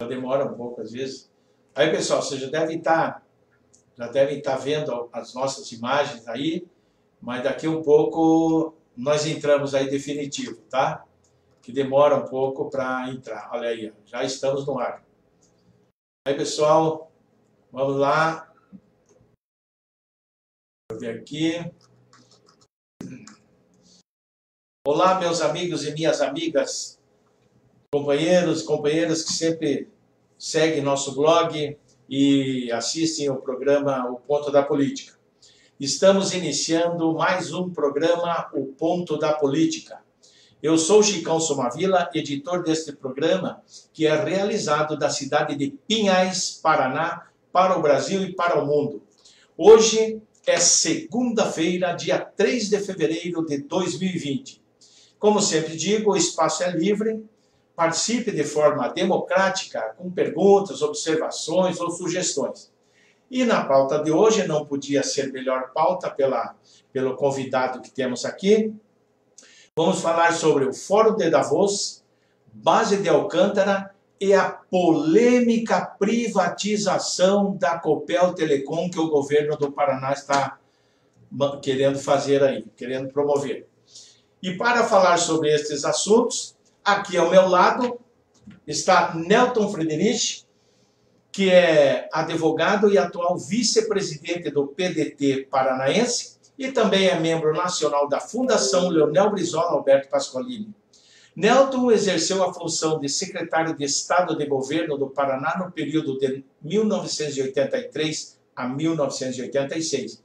Demora um pouco às vezes. Aí, pessoal, vocês já devem estar vendo as nossas imagens aí, mas daqui um pouco nós entramos aí definitivo, tá? Que demora um pouco para entrar. Olha aí, já estamos no ar. Aí, pessoal, vamos lá. Vou ver aqui. Olá, meus amigos e minhas amigas, companheiros, companheiras que sempre seguem nosso blog e assistem o programa O Ponto da Política. Estamos iniciando mais um programa, O Ponto da Política. Eu sou Chicão Somavila, editor deste programa, que é realizado da cidade de Pinhais, Paraná, para o Brasil e para o mundo. Hoje é segunda-feira, dia 3 de fevereiro de 2020. Como sempre digo, o espaço é livre. Participe de forma democrática, com perguntas, observações ou sugestões. E na pauta de hoje, não podia ser melhor pauta pelo convidado que temos aqui. Vamos falar sobre o Fórum de Davos, Base de Alcântara e a polêmica privatização da Copel Telecom que o governo do Paraná está querendo fazer aí, querendo promover. E para falar sobre estes assuntos, aqui ao meu lado está Nelton Friedrich, que é advogado e atual vice-presidente do PDT paranaense e também é membro nacional da Fundação Leonel Brizola Alberto Pasqualini. Nelton exerceu a função de secretário de Estado de Governo do Paraná no período de 1983 a 1986.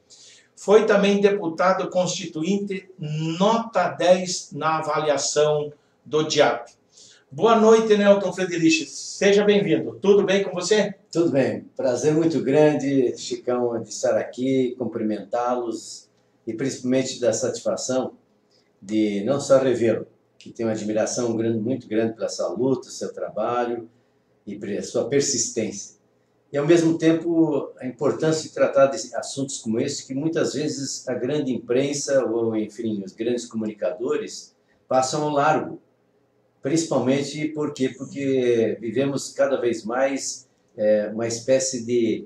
Foi também deputado constituinte nota 10 na avaliação do DIAP. Boa noite, Nelton Friedrich. Seja bem-vindo. Tudo bem com você? Tudo bem. Prazer muito grande, Chicão, de estar aqui, cumprimentá-los e principalmente da satisfação de não só revê-lo, que tenho uma admiração muito grande pela sua luta, seu trabalho e pela sua persistência. E, ao mesmo tempo, a importância de tratar de assuntos como esse, que muitas vezes a grande imprensa, ou, enfim, os grandes comunicadores, passam ao largo. Principalmente porque vivemos cada vez mais uma espécie de...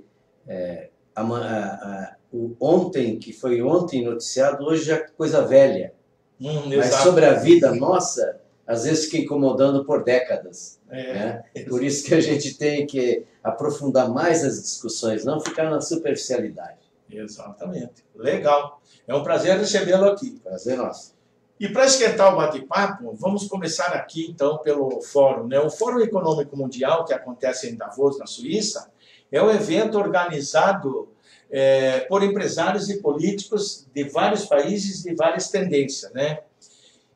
o ontem, que foi ontem noticiado, hoje já é coisa velha. Mas sobre a vida nossa, às vezes fica incomodando por décadas. Né? Por isso que a gente tem que aprofundar mais as discussões, não ficar na superficialidade. Exatamente. Legal. É um prazer recebê-lo aqui. Prazer nosso. E para esquentar o bate-papo, vamos começar aqui então pelo Fórum. Né? O Fórum Econômico Mundial, que acontece em Davos, na Suíça, é um evento organizado por empresários e políticos de vários países, de várias tendências. Né?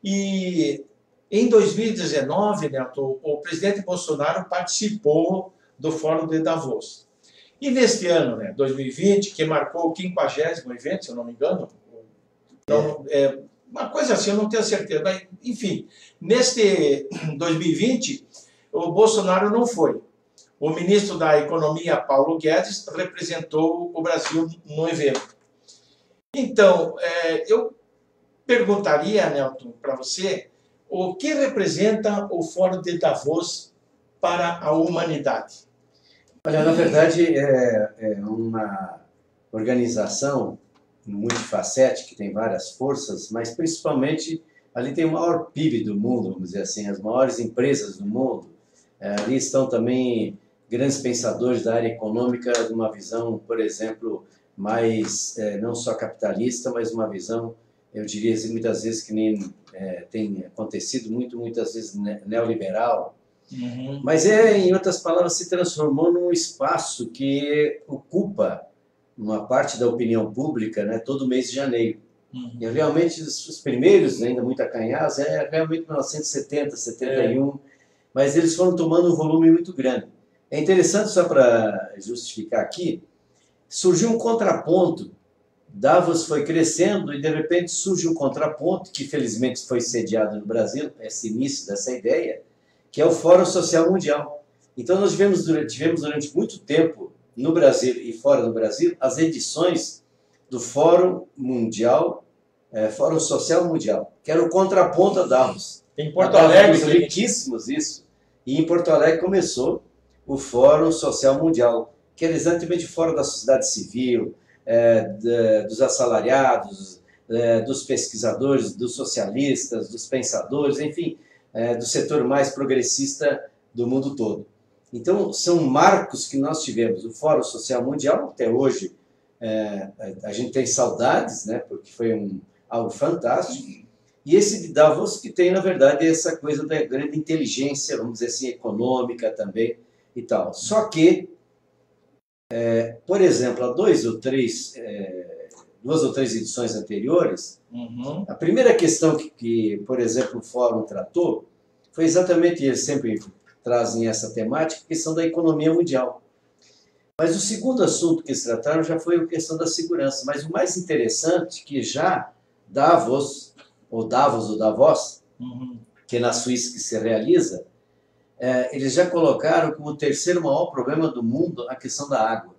E em 2019, Nelton, o presidente Bolsonaro participou do Fórum de Davos. E neste ano, né, 2020, que marcou o 50º evento, se eu não me engano, uma coisa assim, eu não tenho certeza, mas enfim, neste 2020, o Bolsonaro não foi. O ministro da Economia, Paulo Guedes, representou o Brasil no evento. Então, eu perguntaria, Nelton, para você, o que representa o Fórum de Davos para a humanidade? Olha, na verdade, é uma organização multifacética, que tem várias forças, mas principalmente ali tem o maior PIB do mundo, vamos dizer assim, as maiores empresas do mundo. Ali estão também grandes pensadores da área econômica, de uma visão, por exemplo, mais não só capitalista, mas uma visão, eu diria assim, muitas vezes que nem tem acontecido muitas vezes neoliberal. Uhum. Mas em outras palavras, se transformou num espaço que ocupa uma parte da opinião pública, né, todo mês de janeiro. Uhum. E realmente os primeiros, ainda muito acanhados, realmente 1970, 71, mas eles foram tomando um volume muito grande. É interessante, só para justificar aqui, surgiu um contraponto. Davos foi crescendo e, de repente, surge um contraponto, que felizmente foi sediado no Brasil, esse início dessa ideia, que é o Fórum Social Mundial. Então, nós tivemos durante muito tempo, no Brasil e fora do Brasil, as edições do Fórum Mundial, Fórum Social Mundial, que era o contraponto a Davos. Em Porto Alegre, riquíssimos isso. E em Porto Alegre começou o Fórum Social Mundial, que era exatamente fora da sociedade civil, dos assalariados, dos pesquisadores, dos socialistas, dos pensadores, enfim, do setor mais progressista do mundo todo. Então, são marcos que nós tivemos. O Fórum Social Mundial, até hoje, a gente tem saudades, né, porque foi algo fantástico. E esse de Davos, que tem, na verdade, essa coisa da grande inteligência, vamos dizer assim, econômica também e tal. Só que, por exemplo, há duas ou três edições anteriores, a primeira questão que, por exemplo, o Fórum tratou foi exatamente, eles sempre trazem essa temática, a questão da economia mundial. Mas o segundo assunto que eles trataram já foi a questão da segurança. Mas o mais interessante que já Davos, ou Davos, que é na Suíça que se realiza, eles já colocaram como o terceiro maior problema do mundo a questão da água.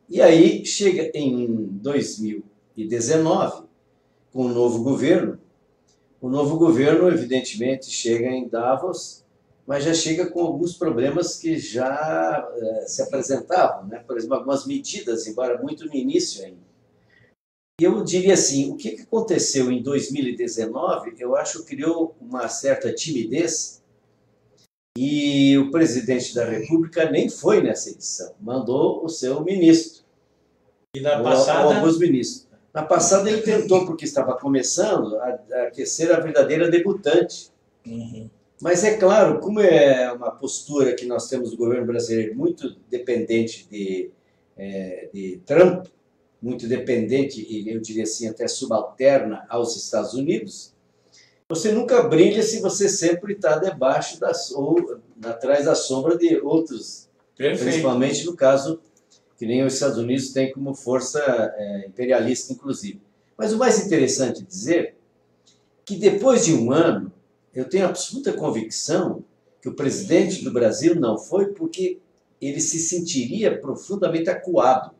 E aí chega em 2019, com o novo governo evidentemente chega em Davos, mas já chega com alguns problemas que já se apresentavam, né? Por exemplo, algumas medidas, embora muito no início ainda. E eu diria assim, o que aconteceu em 2019, eu acho que criou uma certa timidez e o presidente da República nem foi nessa edição, mandou o seu ministro. E na passada? Ou alguns ministros. Na passada ele tentou, porque estava começando, a aquecer a verdadeira debutante. Mas é claro, como é uma postura que nós temos do governo brasileiro muito dependente de Trump, muito dependente, e eu diria assim, até subalterna aos Estados Unidos, você nunca brilha se você sempre está debaixo ou atrás da sombra de outros. Perfeito. Principalmente no caso que nem os Estados Unidos têm como força imperialista, inclusive. Mas o mais interessante dizer que depois de um ano, eu tenho absoluta convicção que o presidente do Brasil não foi porque ele se sentiria profundamente acuado.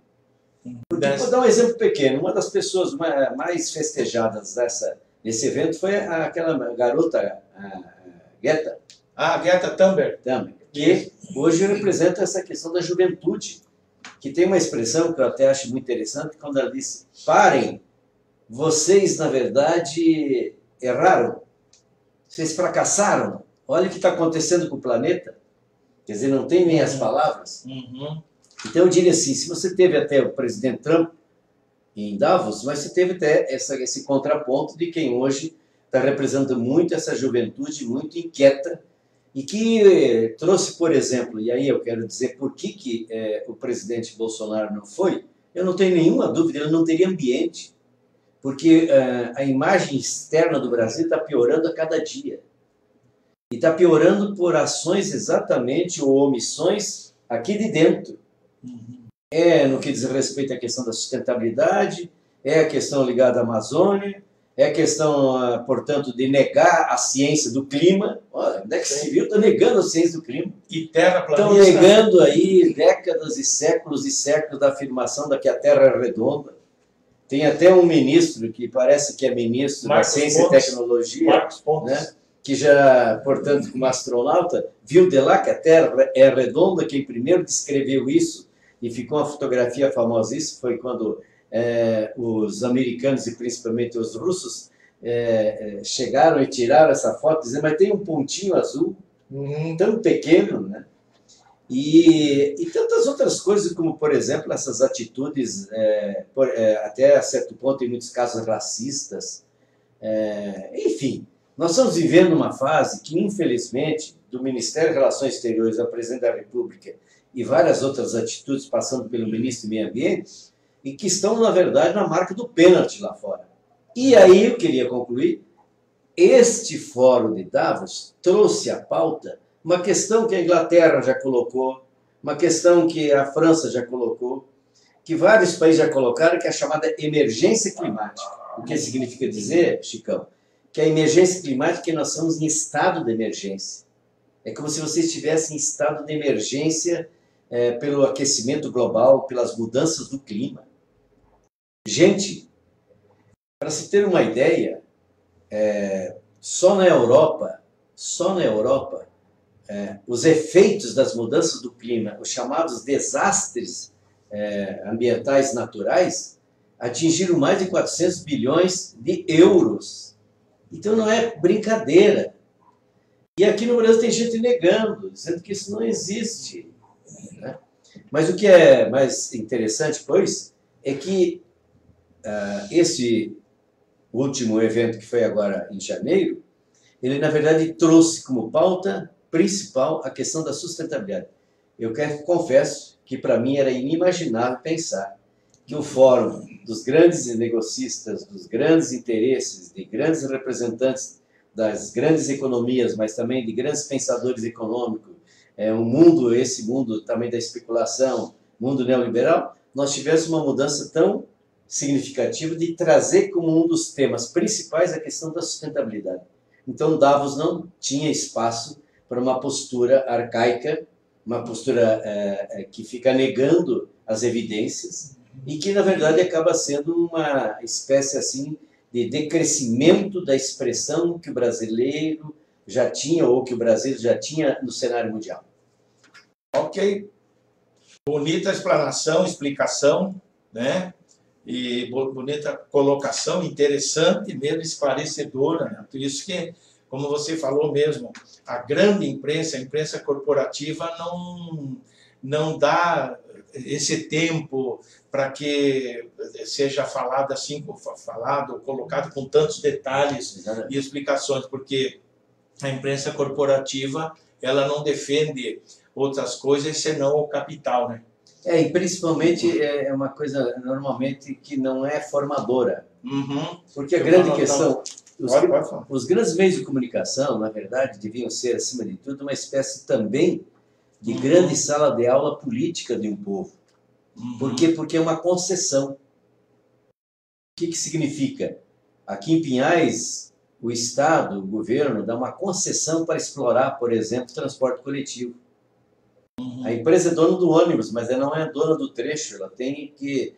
Porque, vou dar um exemplo pequeno, uma das pessoas mais festejadas nesse evento foi aquela garota, Greta. Greta Thunberg. Que hoje representa essa questão da juventude, que tem uma expressão que eu até acho muito interessante, quando ela diz: parem, vocês na verdade erraram, vocês fracassaram, olha o que está acontecendo com o planeta. Quer dizer, não tem nem as palavras. Então eu diria assim, se você teve até o presidente Trump em Davos, mas você teve até esse contraponto de quem hoje está representando muito essa juventude muito inquieta e que trouxe, por exemplo, e aí eu quero dizer por que o presidente Bolsonaro não foi, eu não tenho nenhuma dúvida, ele não teria ambiente, porque a imagem externa do Brasil está piorando a cada dia. E está piorando por ações exatamente ou omissões aqui de dentro. No que diz respeito à questão da sustentabilidade, a questão ligada à Amazônia, a questão, portanto, de negar a ciência do clima. Olha, onde é que se viu? Está negando a ciência do clima. E terraplanista. Estão negando aí décadas e séculos da afirmação de que a Terra é redonda. Tem até um ministro que parece que é ministro da Ciência e Tecnologia, né? Que já, portanto, como astronauta, viu de lá que a Terra é redonda. Quem primeiro descreveu isso, e ficou uma fotografia famosa, isso foi quando os americanos e principalmente os russos chegaram e tiraram essa foto, dizendo, mas tem um pontinho azul, tão pequeno, né? E tantas outras coisas, como, por exemplo, essas atitudes, até a certo ponto, em muitos casos, racistas. Enfim, nós estamos vivendo uma fase que, infelizmente, do Ministério de Relações Exteriores ao Presidente da República e várias outras atitudes, passando pelo Ministro do Meio Ambiente, e que estão, na verdade, na marca do pênalti lá fora. E aí, eu queria concluir, este Fórum de Davos trouxe à pauta uma questão que a Inglaterra já colocou, uma questão que a França já colocou, que vários países já colocaram, que é a chamada emergência climática. O que significa dizer, Chicão? Que a emergência climática é que nós estamos em estado de emergência. É como se você estivesse em estado de emergência pelo aquecimento global, pelas mudanças do clima. Gente, para se ter uma ideia, só na Europa, os efeitos das mudanças do clima, os chamados desastres ambientais naturais, atingiram mais de 400 bilhões de euros. Então não é brincadeira. E aqui no Brasil tem gente negando, dizendo que isso não existe, né? Mas o que é mais interessante, pois, é que esse último evento que foi agora em janeiro, ele na verdade trouxe como pauta principal a questão da sustentabilidade. Confesso que para mim era inimaginável pensar que o fórum dos grandes negocistas, dos grandes interesses, de grandes representantes das grandes economias, mas também de grandes pensadores econômicos, esse mundo também da especulação, mundo neoliberal, nós tivemos uma mudança tão significativa de trazer como um dos temas principais a questão da sustentabilidade. Então Davos não tinha espaço para uma postura arcaica, uma postura que fica negando as evidências e que, na verdade, acaba sendo uma espécie assim de decrescimento da expressão que o brasileiro já tinha ou que o Brasil já tinha no cenário mundial. Ok. Bonita explanação, explicação, né? E bonita colocação, interessante mesmo, esclarecedora, né? Por isso que, como você falou mesmo, a grande imprensa, a imprensa corporativa não dá esse tempo para que seja falado assim, colocado com tantos detalhes e explicações, porque a imprensa corporativa ela não defende outras coisas senão o capital, né? E principalmente é uma coisa normalmente que não é formadora. Uhum. Porque a grande questão, os grandes meios de comunicação, na verdade, deviam ser, acima de tudo, uma espécie também de grande sala de aula política de um povo. Por quê? Porque é uma concessão. O que significa? Aqui em Pinhais, o Estado, o governo, dá uma concessão para explorar, por exemplo, transporte coletivo. A empresa é dona do ônibus, mas ela não é dona do trecho. Ela tem que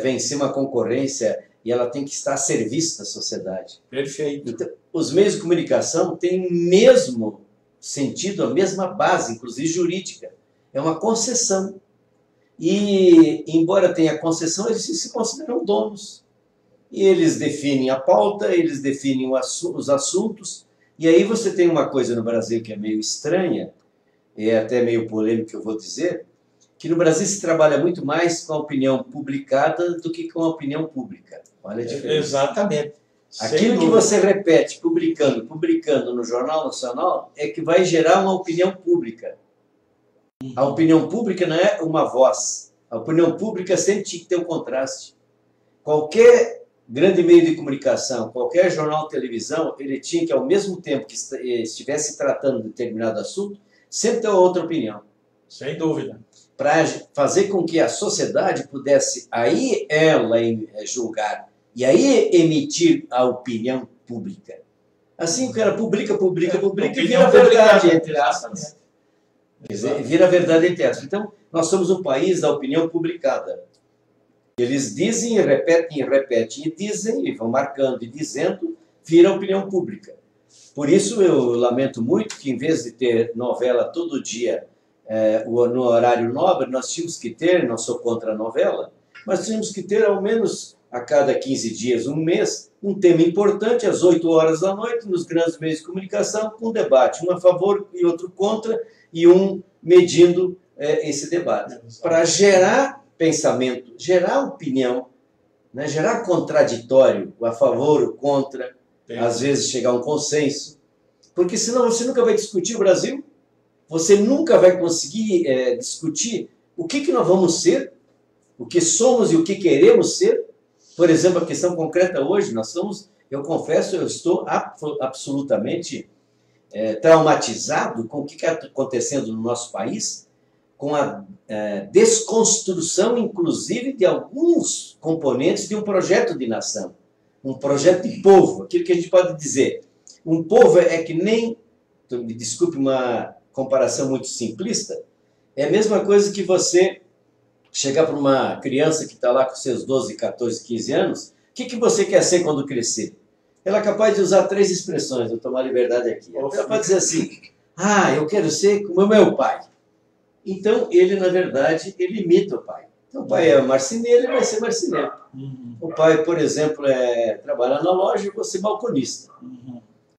vencer uma concorrência e ela tem que estar a serviço da sociedade. Perfeito. Então, os meios de comunicação têm o mesmo sentido, a mesma base, inclusive jurídica. É uma concessão. E, embora tenha concessão, eles se consideram donos. E eles definem a pauta, eles definem os assuntos. E aí você tem uma coisa no Brasil que é meio estranha, é até meio polêmico, eu vou dizer, que no Brasil se trabalha muito mais com a opinião publicada do que com a opinião pública. Olha a diferença. Exatamente. Aquilo que você repete publicando no Jornal Nacional é que vai gerar uma opinião pública. A opinião pública não é uma voz. A opinião pública sempre tinha que ter um contraste. Qualquer grande meio de comunicação, qualquer jornal de televisão, ele tinha que, ao mesmo tempo que estivesse tratando de determinado assunto, sempre ter outra opinião. Sem dúvida. Para fazer com que a sociedade pudesse, aí ela julgar, e aí emitir a opinião pública. Assim o cara publica e vira a verdade, entre aspas. Quer dizer, vira a verdade entre aspas. Então, nós somos um país da opinião publicada. Eles dizem e repetem, e dizem, e vão marcando e dizendo, vira a opinião pública. Por isso eu lamento muito que, em vez de ter novela todo dia no horário nobre, nós tínhamos que ter, não sou contra a novela, mas tínhamos que ter ao menos a cada 15 dias, um mês, um tema importante, às 8 horas da noite, nos grandes meios de comunicação, com um debate, um a favor e outro contra, e um medindo esse debate. Para gerar pensamento, gerar opinião, né, gerar contraditório, o a favor, o contra, às vezes chegar a um consenso, porque senão você nunca vai discutir o Brasil, você nunca vai conseguir discutir o que nós vamos ser, o que somos e o que queremos ser. Por exemplo, a questão concreta hoje, eu confesso, eu estou absolutamente traumatizado com o que está acontecendo no nosso país, com a desconstrução, inclusive, de alguns componentes de um projeto de nação, um projeto de povo, aquilo que a gente pode dizer. Um povo é que nem, me desculpe uma comparação muito simplista, é a mesma coisa que você chegar para uma criança que está lá com seus 12, 14, 15 anos, o que você quer ser quando crescer? Ela é capaz de usar 3 expressões, vou tomar liberdade aqui. Ela pode dizer assim, Ah, eu quero ser como o meu pai. Então, ele, na verdade, ele imita o pai. Então, o pai é marceneiro, ele vai ser marceneiro. O pai, por exemplo, trabalha na loja, eu vou ser balconista.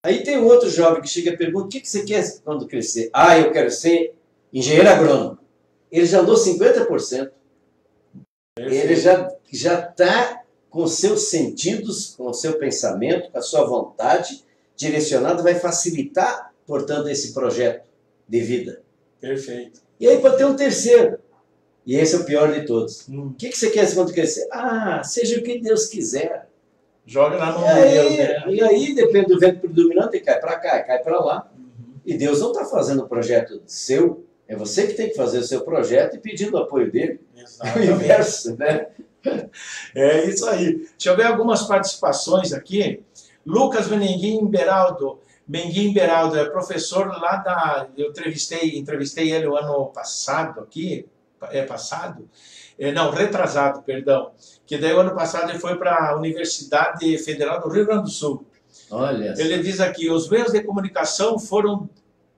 Aí tem um outro jovem que chega e pergunta, o que você quer quando crescer? Ah, eu quero ser engenheiro agrônomo. Ele já andou 50%. Ele já está com seus sentidos, com o seu pensamento, com a sua vontade direcionado, vai facilitar, portanto, esse projeto de vida. Perfeito. E aí pode ter um terceiro. E esse é o pior de todos. O que você quer quando crescer? Ah, seja o que Deus quiser. Joga na mão de Deus, né? E aí, depende do vento predominante, ele cai para cá, cai para lá. E Deus não está fazendo o projeto seu, é você que tem que fazer o seu projeto e pedindo o apoio dele. Exatamente. É o inverso, né? É isso aí. Deixa eu ver algumas participações aqui. Lucas Menguim Beraldo é professor lá da... Eu entrevistei ele o ano passado aqui, retrasado, perdão. Que daí o ano passado ele foi para a Universidade Federal do Rio Grande do Sul. Olha. Ele diz aqui, os meios de comunicação foram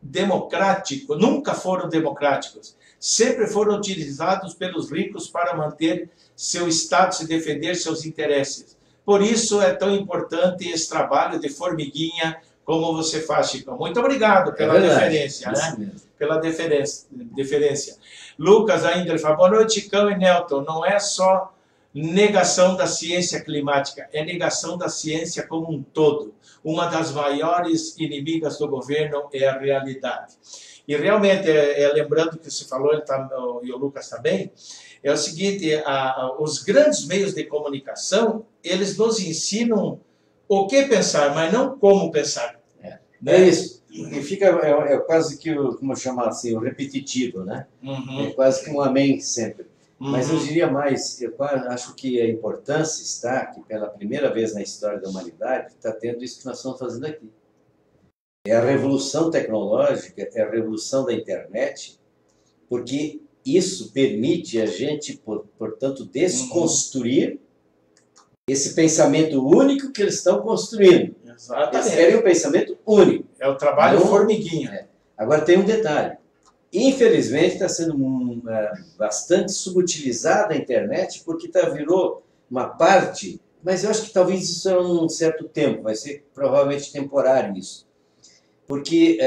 democráticos, nunca foram democráticos. Sempre foram utilizados pelos ricos para manter seu status e defender seus interesses. Por isso é tão importante esse trabalho de formiguinha como você faz, Chico. Muito obrigado pela deferência, né? Pela deferência. Lucas ainda ele fala, boa noite, Chicão e Nelton. Não é só negação da ciência climática, é negação da ciência como um todo. Uma das maiores inimigas do governo é a realidade. E realmente, lembrando que você falou, e o Lucas também, é o seguinte, os grandes meios de comunicação, eles nos ensinam o que pensar, mas não como pensar. Né? É isso. E fica quase que, como chamar assim, o repetitivo, né? É quase que um amém sempre. Mas eu diria mais, eu acho que a importância está que pela primeira vez na história da humanidade está tendo isso que nós estamos fazendo aqui. É a revolução tecnológica, é a revolução da internet, porque isso permite a gente, portanto, desconstruir esse pensamento único que eles estão construindo. Exatamente. Eles querem um pensamento único. É o trabalho formiguinha. Agora tem um detalhe. Infelizmente está sendo bastante subutilizada a internet porque virou uma parte, mas eu acho que talvez isso é um certo tempo, vai ser provavelmente temporário isso. Porque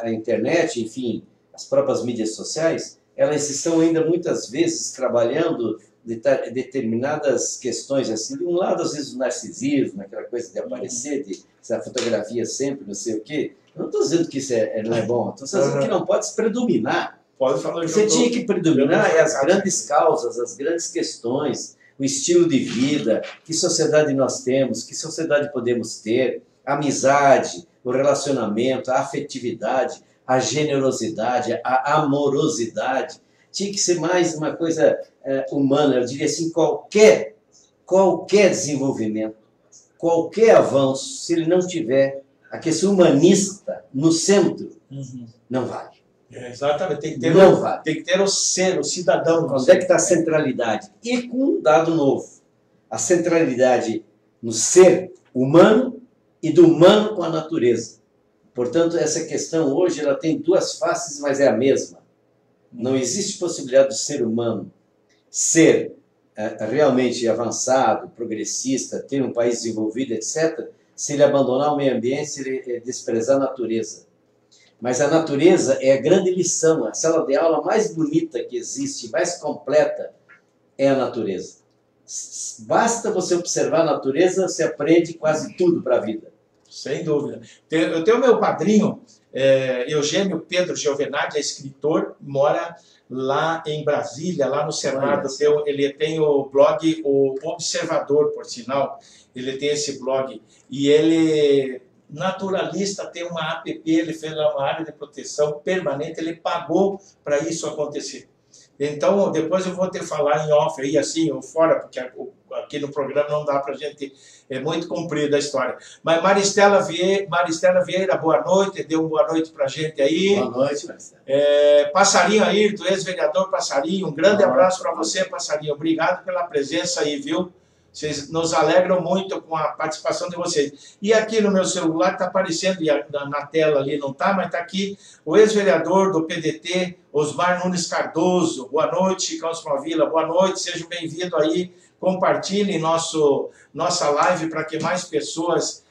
a internet, enfim, as próprias mídias sociais, elas estão ainda muitas vezes trabalhando determinadas questões, assim, de um lado às vezes o narcisismo, aquela coisa de aparecer, de essa fotografia sempre, não sei o quê. Eu não estou dizendo que isso não é bom, estou dizendo que não pode se predominar. Pode falar. Você tinha que predominar as grandes causas, as grandes questões, o estilo de vida, que sociedade nós temos, que sociedade podemos ter, a amizade, o relacionamento, a afetividade, a generosidade, a amorosidade. Tinha que ser mais uma coisa humana, eu diria assim, qualquer desenvolvimento, qualquer avanço, se ele não tiver a questão humanista no centro, não vale. Exatamente, tem que ter o ser, o cidadão. Onde é que está a centralidade? E com um dado novo, a centralidade no ser humano e do humano com a natureza. Portanto, essa questão hoje ela tem duas faces, mas é a mesma. Não existe possibilidade do ser humano ser realmente avançado, progressista, ter um país desenvolvido, etc., se ele abandonar o meio ambiente, se ele desprezar a natureza. Mas a natureza é a grande lição, a sala de aula mais bonita que existe, mais completa, é a natureza. Basta você observar a natureza, você aprende quase tudo para a vida. Sem dúvida. Eu tenho meu padrinho, Eugênio Pedro Giovenardi, é escritor, mora lá em Brasília, lá no Senado. Ele tem o blog O Observador, por sinal. Ele tem esse blog. E ele, naturalista, tem uma app, ele fez uma área de proteção permanente, ele pagou para isso acontecer. Então, depois eu vou ter que falar em off, aí assim, ou fora, porque aqui no programa não dá para a gente, é muito comprida a história. Mas Maristela Vieira, boa noite, deu uma boa noite para a gente aí. Boa noite, Maristela. Passarinho Ayrton, ex-vereador Passarinho, um grande abraço para você, Passarinho. Obrigado pela presença aí, viu? Vocês nos alegram muito com a participação de vocês. E aqui no meu celular está aparecendo, e na tela ali não está, mas está aqui o ex-vereador do PDT, Osmar Nunes Cardoso. Boa noite, Carlos Pavila. Boa noite, seja bem-vindo aí. Compartilhem nossa live para que mais pessoas,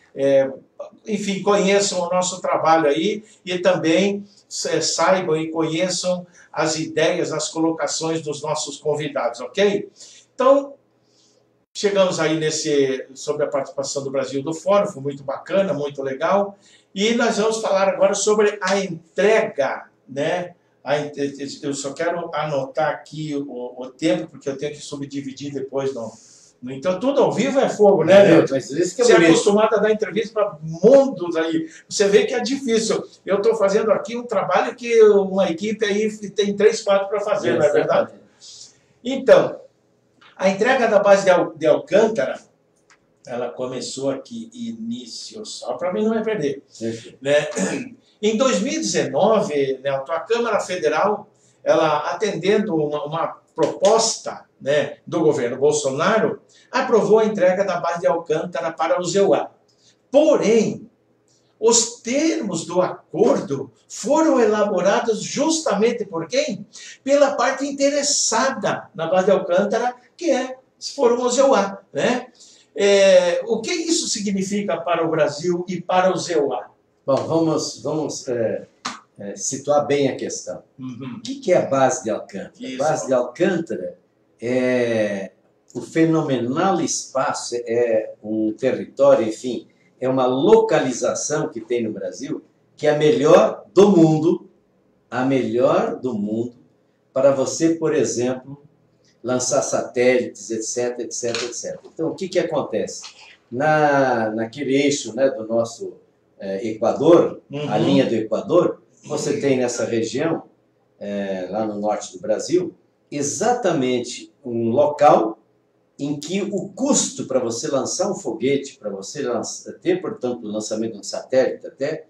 enfim, conheçam o nosso trabalho aí e também saibam e conheçam as ideias, as colocações dos nossos convidados, ok? Então, chegamos aí sobre a participação do Brasil do Fórum, foi muito bacana, muito legal. E nós vamos falar agora sobre a entrega, né? Eu só quero anotar aqui o tempo, porque eu tenho que subdividir depois então, tudo ao vivo é fogo, né? Mas isso que você é acostumado a dar entrevista para mundos aí. Você vê que é difícil. Eu estou fazendo aqui um trabalho que uma equipe aí tem 3, 4 para fazer, não é verdade? Então, a entrega da base de Alcântara, ela começou aqui, início, só para mim não me perder. Né? Em 2019, Nelton, a Câmara Federal, ela atendendo uma proposta, né, do governo Bolsonaro, aprovou a entrega da base de Alcântara para o ZEUA. Porém, os termos do acordo foram elaborados justamente por quem? Pela parte interessada na base de Alcântara, que foram os ZEUA. Né? O que isso significa para o Brasil e para o ZEUA? Bom, vamos situar bem a questão. O que é a base de Alcântara? Isso. A base de Alcântara é o fenomenal espaço, é um território, enfim, é uma localização que tem no Brasil que é a melhor do mundo, para você, por exemplo, lançar satélites, etc, etc, etc. Então, o que acontece? Naquele eixo, né, do nosso Equador, a linha do Equador, você tem nessa região, lá no norte do Brasil, exatamente um local em que o custo para você lançar um foguete, para você ter, portanto, o lançamento de um satélite até,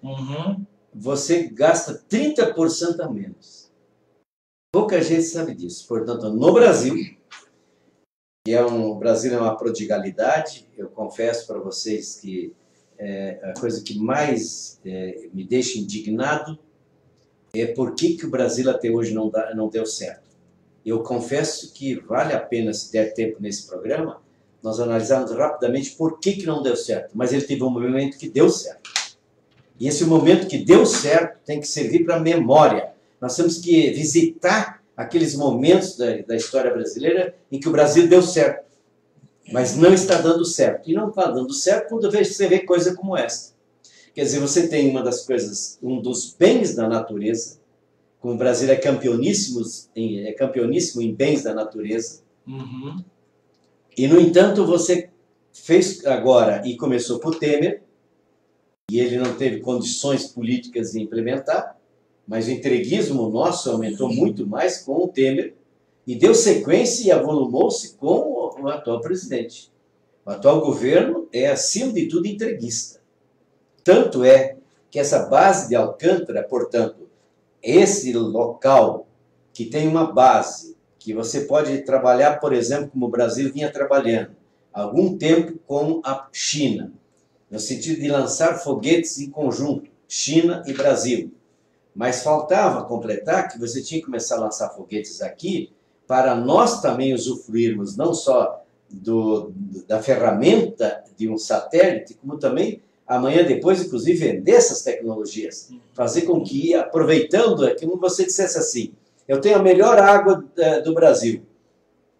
você gasta 30% a menos. Pouca gente sabe disso. Portanto, no Brasil, o Brasil é uma prodigalidade, eu confesso para vocês que a coisa que mais me deixa indignado é por que o Brasil até hoje não deu certo. Eu confesso que vale a pena, se der tempo nesse programa, nós analisarmos rapidamente por que não deu certo. Mas ele teve um momento que deu certo. E esse momento que deu certo tem que servir para memória. Nós temos que visitar aqueles momentos da história brasileira em que o Brasil deu certo. Mas não está dando certo. E não está dando certo quando você vê coisa como esta. Quer dizer, você tem uma das coisas, um dos bens da natureza, como o Brasil é campeoníssimo em bens da natureza. E, no entanto, você fez agora, e começou por Temer, e ele não teve condições políticas de implementar, mas o entreguismo nosso aumentou muito mais com o Temer, e deu sequência e avolumou-se com o atual presidente. O atual governo é, acima de tudo, entreguista. Tanto é que essa base de Alcântara, portanto, esse local que tem uma base, que você pode trabalhar, por exemplo, como o Brasil vinha trabalhando, há algum tempo com a China, no sentido de lançar foguetes em conjunto, China e Brasil. Mas faltava completar que você tinha que começar a lançar foguetes aqui, para nós também usufruirmos não só da ferramenta de um satélite, como também amanhã depois, inclusive, vender essas tecnologias. Fazer com que, aproveitando, como você dissesse assim, eu tenho a melhor água do Brasil.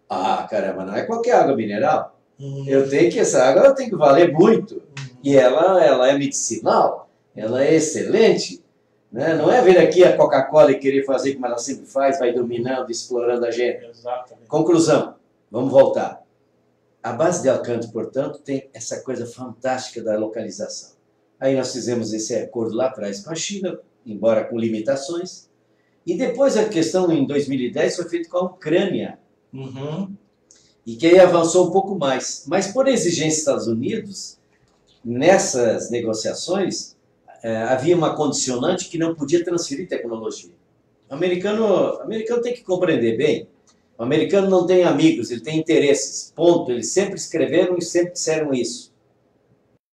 Ah, caramba, não é qualquer água mineral. Eu tenho que, essa água tem que valer muito. E ela é medicinal, ela é excelente. Né? Não é vir aqui a Coca-Cola e querer fazer como ela sempre faz, vai dominando, explorando a gente. Exatamente. Conclusão, vamos voltar. A base de Alcântara, portanto, tem essa coisa fantástica da localização. Aí nós fizemos esse acordo lá atrás com a China, embora com limitações. E depois a questão, em 2010, foi feita com a Ucrânia. E que aí avançou um pouco mais. Mas por exigência dos Estados Unidos, nessas negociações, havia uma condicionante que não podia transferir tecnologia. O americano tem que compreender bem. O americano não tem amigos, ele tem interesses. Ponto. Eles sempre escreveram e sempre disseram isso.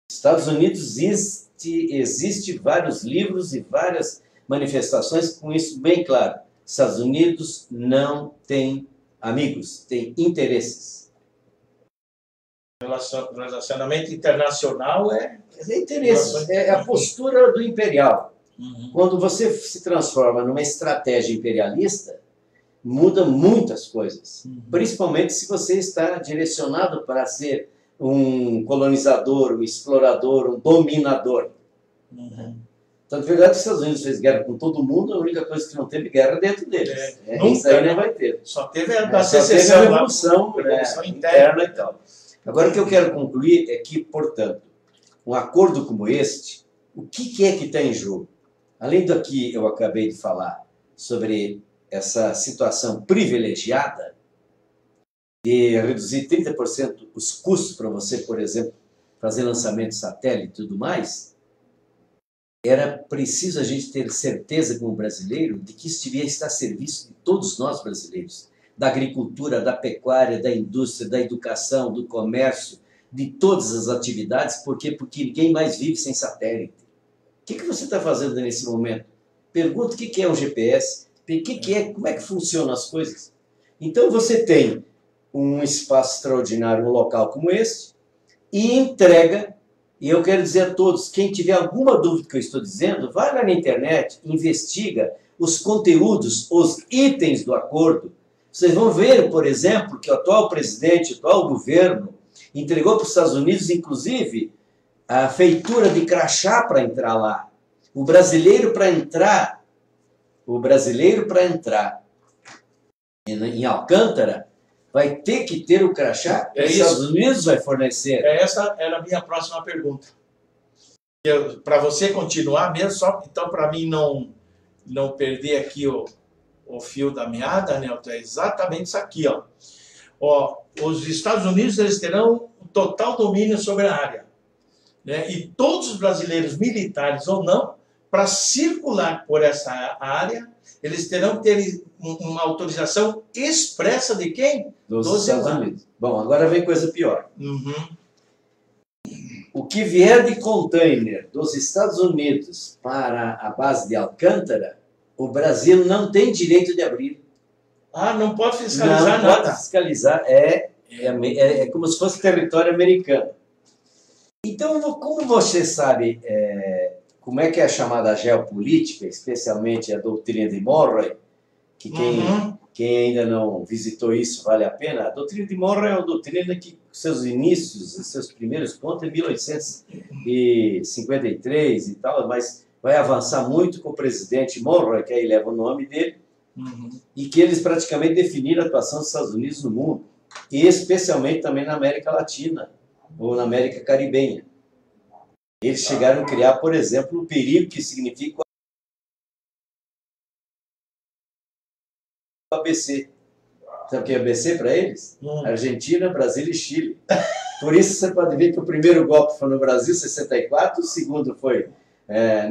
Nos Estados Unidos existe vários livros e várias manifestações com isso bem claro. Estados Unidos não tem amigos, tem interesses. Relacionamento internacional é interesse, é a postura do imperial. Quando você se transforma numa estratégia imperialista, muda muitas coisas. Principalmente se você está direcionado para ser um colonizador, um explorador, um dominador. Então, de verdade, os Estados Unidos fez guerra com todo mundo, a única coisa que não teve guerra dentro deles. Isso aí não vai ter. Só teve a secessão, revolução interna e tal. Agora, o que eu quero concluir é que, portanto, um acordo como este, o que é que está em jogo? Além do que eu acabei de falar sobre essa situação privilegiada de reduzir 30% os custos para você, por exemplo, fazer lançamento de satélite e tudo mais, era preciso a gente ter certeza como brasileiro de que isso devia estar a serviço de todos nós brasileiros, da agricultura, da pecuária, da indústria, da educação, do comércio, de todas as atividades. Por quê? Porque ninguém mais vive sem satélite. O que você está fazendo nesse momento? Pergunta o que é um GPS, como é que funcionam as coisas. Então você tem um espaço extraordinário, um local como esse, e entrega. E eu quero dizer a todos, quem tiver alguma dúvida que eu estou dizendo, vai lá na internet, investiga os conteúdos, os itens do acordo. Vocês vão ver, por exemplo, que o atual presidente, o atual governo, entregou para os Estados Unidos, inclusive, a feitura de crachá para entrar lá. O brasileiro para entrar em Alcântara, vai ter que ter o crachá que os Estados Unidos vai fornecer. Essa era a minha próxima pergunta. Para você continuar mesmo, só então para mim não perder aqui o fio da meada, Nelton, é exatamente isso aqui. Os Estados Unidos eles terão o total domínio sobre a área. Né? E todos os brasileiros, militares ou não, para circular por essa área, eles terão que ter uma autorização expressa de quem? Dos Estados Unidos. Bom, agora vem coisa pior. O que vier de container dos Estados Unidos para a base de Alcântara, o Brasil não tem direito de abrir. Não pode fiscalizar nada. Não pode fiscalizar, é como se fosse território americano. Então, como você sabe como é que é a chamada geopolítica, especialmente a doutrina de Monroe, que quem ainda não visitou isso vale a pena. A doutrina de Monroe é uma doutrina que seus inícios, seus primeiros pontos em 1853 e tal, mas vai avançar muito com o presidente Monroe, que aí leva o nome dele, e que eles praticamente definiram a atuação dos Estados Unidos no mundo, e especialmente também na América Latina, ou na América Caribenha. Eles chegaram a criar, por exemplo, o perigo que significa o ABC. Sabe o que é ABC para eles? Argentina, Brasil e Chile. Por isso você pode ver que o primeiro golpe foi no Brasil, 64, o segundo foi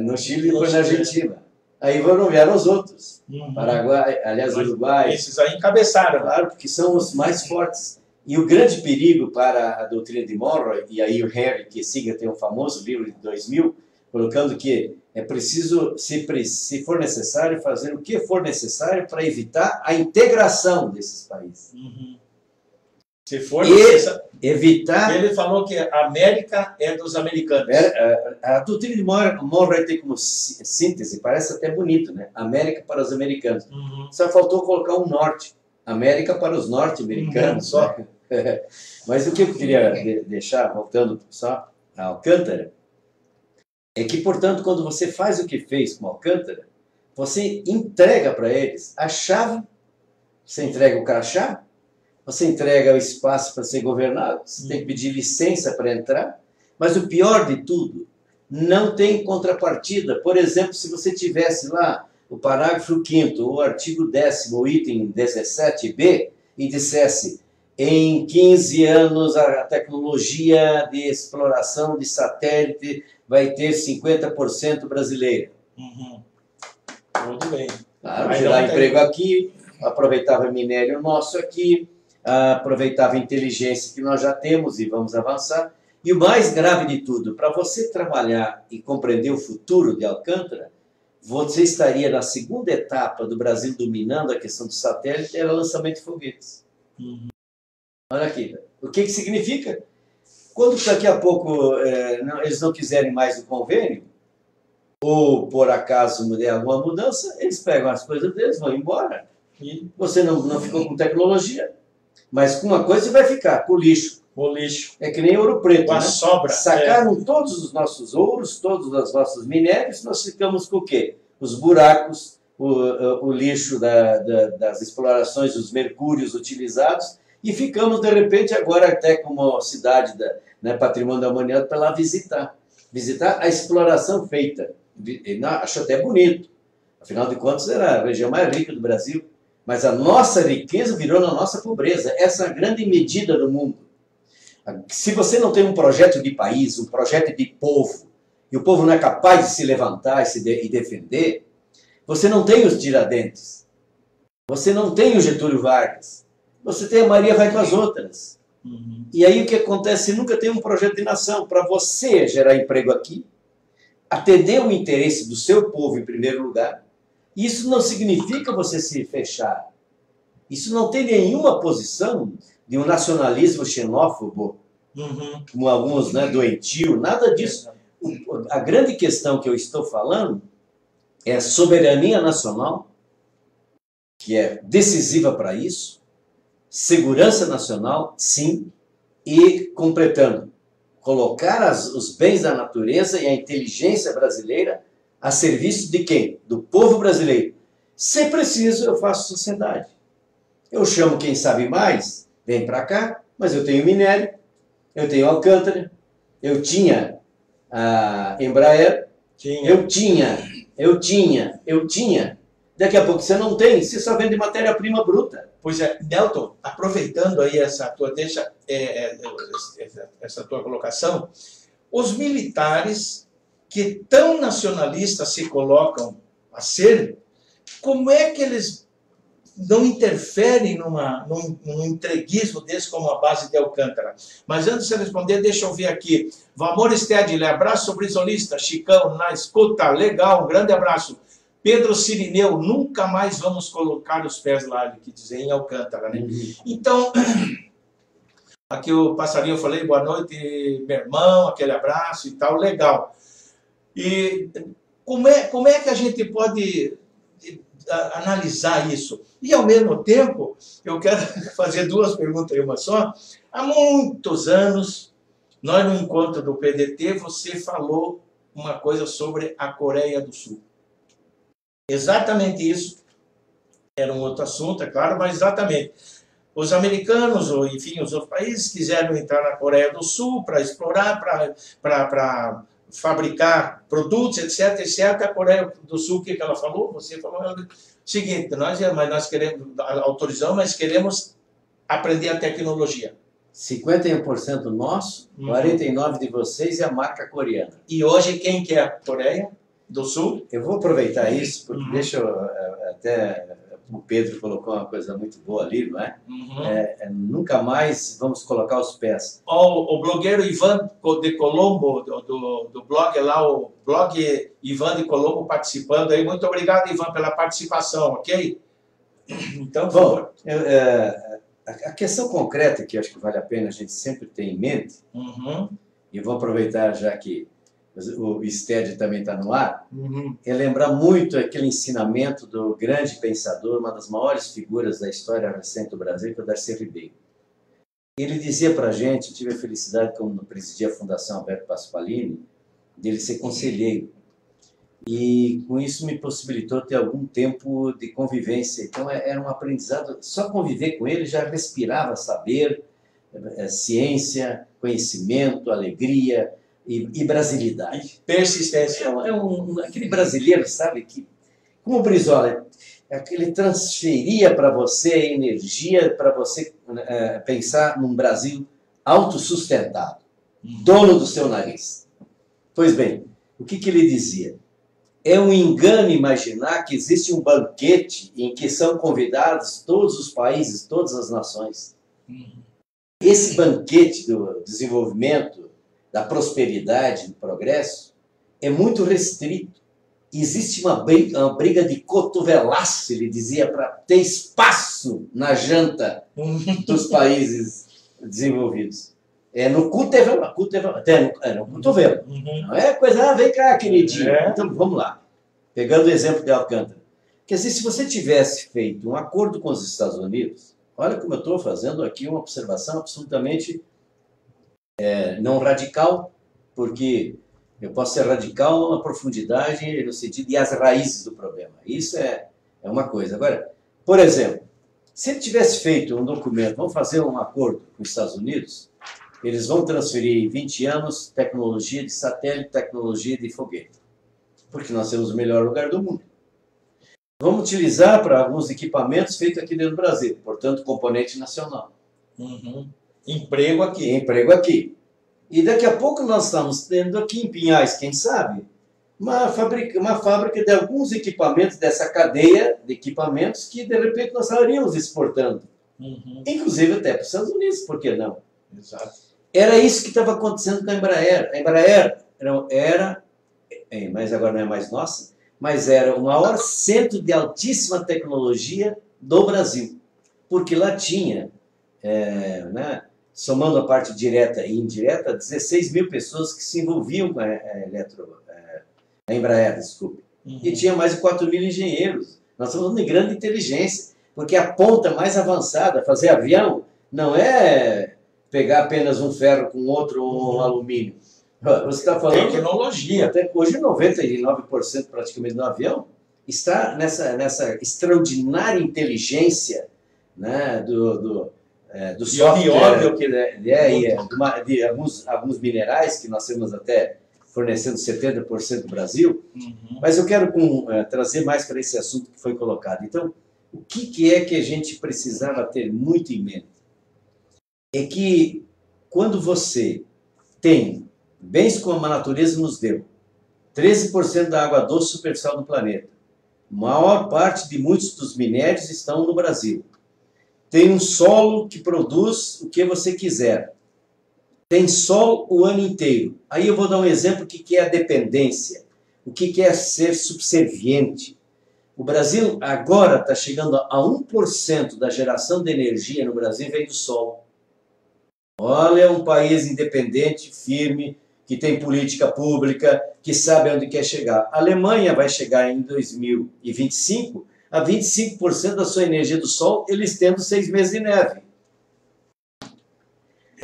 no Chile e depois na Argentina. Aí vieram os outros. Paraguai, aliás, Uruguai. Esses aí encabeçaram. Claro, porque são os mais fortes. E o grande perigo para a doutrina de Monroe, e aí o Henry Kissinger tem um famoso livro de 2000, colocando que é preciso, se for necessário, fazer o que for necessário para evitar a integração desses países. Se for necessário. Evitar... Ele falou que a América é dos americanos. A doutrina de Monroe tem como síntese, parece até bonito, né? América para os americanos. Só faltou colocar um norte. América para os norte-americanos. Só. Mas o que eu queria deixar, voltando só a Alcântara, é que, portanto, quando você faz o que fez com Alcântara, você entrega para eles a chave, você entrega o crachá, você entrega o espaço para ser governado, você tem que pedir licença para entrar, mas o pior de tudo, não tem contrapartida. Por exemplo, se você tivesse lá o parágrafo 5º, o artigo 10º, o item 17b, e dissesse: em 15 anos a tecnologia de exploração de satélite vai ter 50% brasileira. Muito bem. Claro, gerar emprego aqui, aproveitava minério nosso aqui, aproveitava a inteligência que nós já temos e vamos avançar. E o mais grave de tudo, para você trabalhar e compreender o futuro de Alcântara, você estaria na segunda etapa do Brasil dominando a questão do satélite, era lançamento de foguetes. Olha aqui, o que significa? Quando daqui a pouco eles não quiserem mais o convênio, ou por acaso der alguma mudança, eles pegam as coisas deles, vão embora. E você não ficou com tecnologia, mas com uma coisa você vai ficar, com o lixo. O lixo. É que nem Ouro Preto, com a né? sobra. Sacaram todos os nossos ouros, todos os nossos minérios, nós ficamos com o quê? Os buracos, o lixo das explorações, os mercúrios utilizados, e ficamos, de repente, agora até como cidade patrimônio da humanidade, para lá visitar a exploração feita. Acho até bonito. Afinal de contas, era a região mais rica do Brasil. Mas a nossa riqueza virou na nossa pobreza. Essa é a grande medida do mundo. Se você não tem um projeto de país, um projeto de povo, e o povo não é capaz de se levantar e defender, você não tem os Tiradentes, você não tem o Getúlio Vargas, você tem a Maria vai com as outras. E aí o que acontece? Nunca tem um projeto de nação para você gerar emprego aqui, atender o interesse do seu povo em primeiro lugar. Isso não significa você se fechar. Isso não tem nenhuma posição de um nacionalismo xenófobo, como alguns, doentio, nada disso. A grande questão que eu estou falando é a soberania nacional, que é decisiva para isso, segurança nacional, sim, e completando, colocar os bens da natureza e a inteligência brasileira a serviço de quem? Do povo brasileiro. Se preciso, eu faço sociedade. Eu chamo quem sabe mais, vem para cá, mas eu tenho minério, eu tenho Alcântara, eu tinha a Embraer, eu tinha. Daqui a pouco você não tem, você só vende matéria-prima bruta. Pois é, Nelton, aproveitando aí essa tua colocação, os militares que tão nacionalistas se colocam a ser, como é que eles não interferem num entreguismo desse como a base de Alcântara? Mas antes de você responder, deixa eu ver aqui. Valmor Stedley, abraço brisolista, Chicão, na escuta, legal, um grande abraço. Pedro Cirineu, nunca mais vamos colocar os pés lá, ele que diz em Alcântara, né? Então, aqui o passarinho, eu falei, boa noite, meu irmão, aquele abraço e tal, legal. E como é que a gente pode analisar isso? E, ao mesmo tempo, eu quero fazer duas perguntas em uma só. Há muitos anos, nós no encontro do PDT, você falou uma coisa sobre a Coreia do Sul. Exatamente isso. Era um outro assunto, é claro, mas exatamente. Os americanos, ou enfim, os outros países, quiseram entrar na Coreia do Sul para explorar, para fabricar produtos, etc, etc. A Coreia do Sul, o que ela falou? Você falou o seguinte, nós queremos, autorizamos, mas queremos aprender a tecnologia. 51% nosso, 49% de vocês e a marca coreana. E hoje quem que é a Coreia do Sul? Eu vou aproveitar isso, porque deixa eu até... O Pedro colocou uma coisa muito boa ali, não é? Nunca mais vamos colocar os pés. O blogueiro Ivan de Colombo, do blog lá, o blog Ivan de Colombo participando aí. Muito obrigado, Ivan, pela participação, ok? Então, por favor. A questão concreta que eu acho que vale a pena a gente sempre ter em mente, e vou aproveitar já que o STED também está no ar, é lembrar muito aquele ensinamento do grande pensador, uma das maiores figuras da história recente do Brasil, que é o Darcy Ribeiro. Ele dizia para a gente, eu tive a felicidade, como presidia a Fundação Alberto Pasqualini, dele ser conselheiro. E com isso me possibilitou ter algum tempo de convivência. Então era um aprendizado, só conviver com ele já respirava saber, ciência, conhecimento, alegria, e brasilidade. Persistência. Aquele brasileiro, sabe, que, como o Brizola, ele transferia para você energia para você pensar num Brasil autossustentado, dono do seu nariz. Pois bem, o que ele dizia? É um engano imaginar que existe um banquete em que são convidados todos os países, todas as nações. Esse banquete do desenvolvimento, da prosperidade, do progresso, é muito restrito. Existe uma briga de cotovelaço, ele dizia, para ter espaço na janta dos países desenvolvidos. É no cotovelo, no cotovelo. Não é coisa, vem cá, queridinho. Então, vamos lá. Pegando o exemplo de Alcântara. Quer dizer, se você tivesse feito um acordo com os Estados Unidos, olha como eu estou fazendo aqui uma observação absolutamente não radical, porque eu posso ser radical na profundidade, no sentido de as raízes do problema. Isso é uma coisa. Agora, por exemplo, se ele tivesse feito um documento, vamos fazer um acordo com os Estados Unidos, eles vão transferir em 20 anos tecnologia de satélite, tecnologia de foguete, porque nós temos o melhor lugar do mundo. Vamos utilizar para alguns equipamentos feitos aqui dentro do Brasil, portanto, componente nacional. Emprego aqui. Emprego aqui. E daqui a pouco nós estamos tendo aqui em Pinhais, quem sabe, uma fábrica de alguns equipamentos dessa cadeia de equipamentos que, de repente, nós estaríamos exportando. Inclusive até para os Estados Unidos, por que não? Exato. Era isso que estava acontecendo com a Embraer. A Embraer mas agora não é mais nossa, mas era o maior centro de altíssima tecnologia do Brasil. Porque lá tinha, somando a parte direta e indireta, 16 mil pessoas que se envolviam com a Embraer, desculpe. E tinha mais de 4 mil engenheiros. Nós estamos falando de grande inteligência, porque a ponta mais avançada, fazer avião, não é pegar apenas um ferro com outro ou um alumínio. Você está falando... Tecnologia. Até hoje, 99% praticamente do avião está nessa extraordinária inteligência, né, do software, de alguns minerais que nós temos até fornecendo 70% do Brasil. Mas eu quero trazer mais para esse assunto que foi colocado. Então, o que é que a gente precisava ter muito em mente? É que quando você tem bens como a natureza nos deu, 13% da água doce superficial do planeta, maior parte de muitos dos minérios estão no Brasil, tem um solo que produz o que você quiser, tem sol o ano inteiro. Aí eu vou dar um exemplo do que é a dependência, o que é ser subserviente. O Brasil agora está chegando a 1% da geração de energia no Brasil vem do sol. Olha, um país independente, firme, que tem política pública, que sabe onde quer chegar. A Alemanha vai chegar em 2025 a 25% da sua energia do sol, eles tendo 6 meses de neve.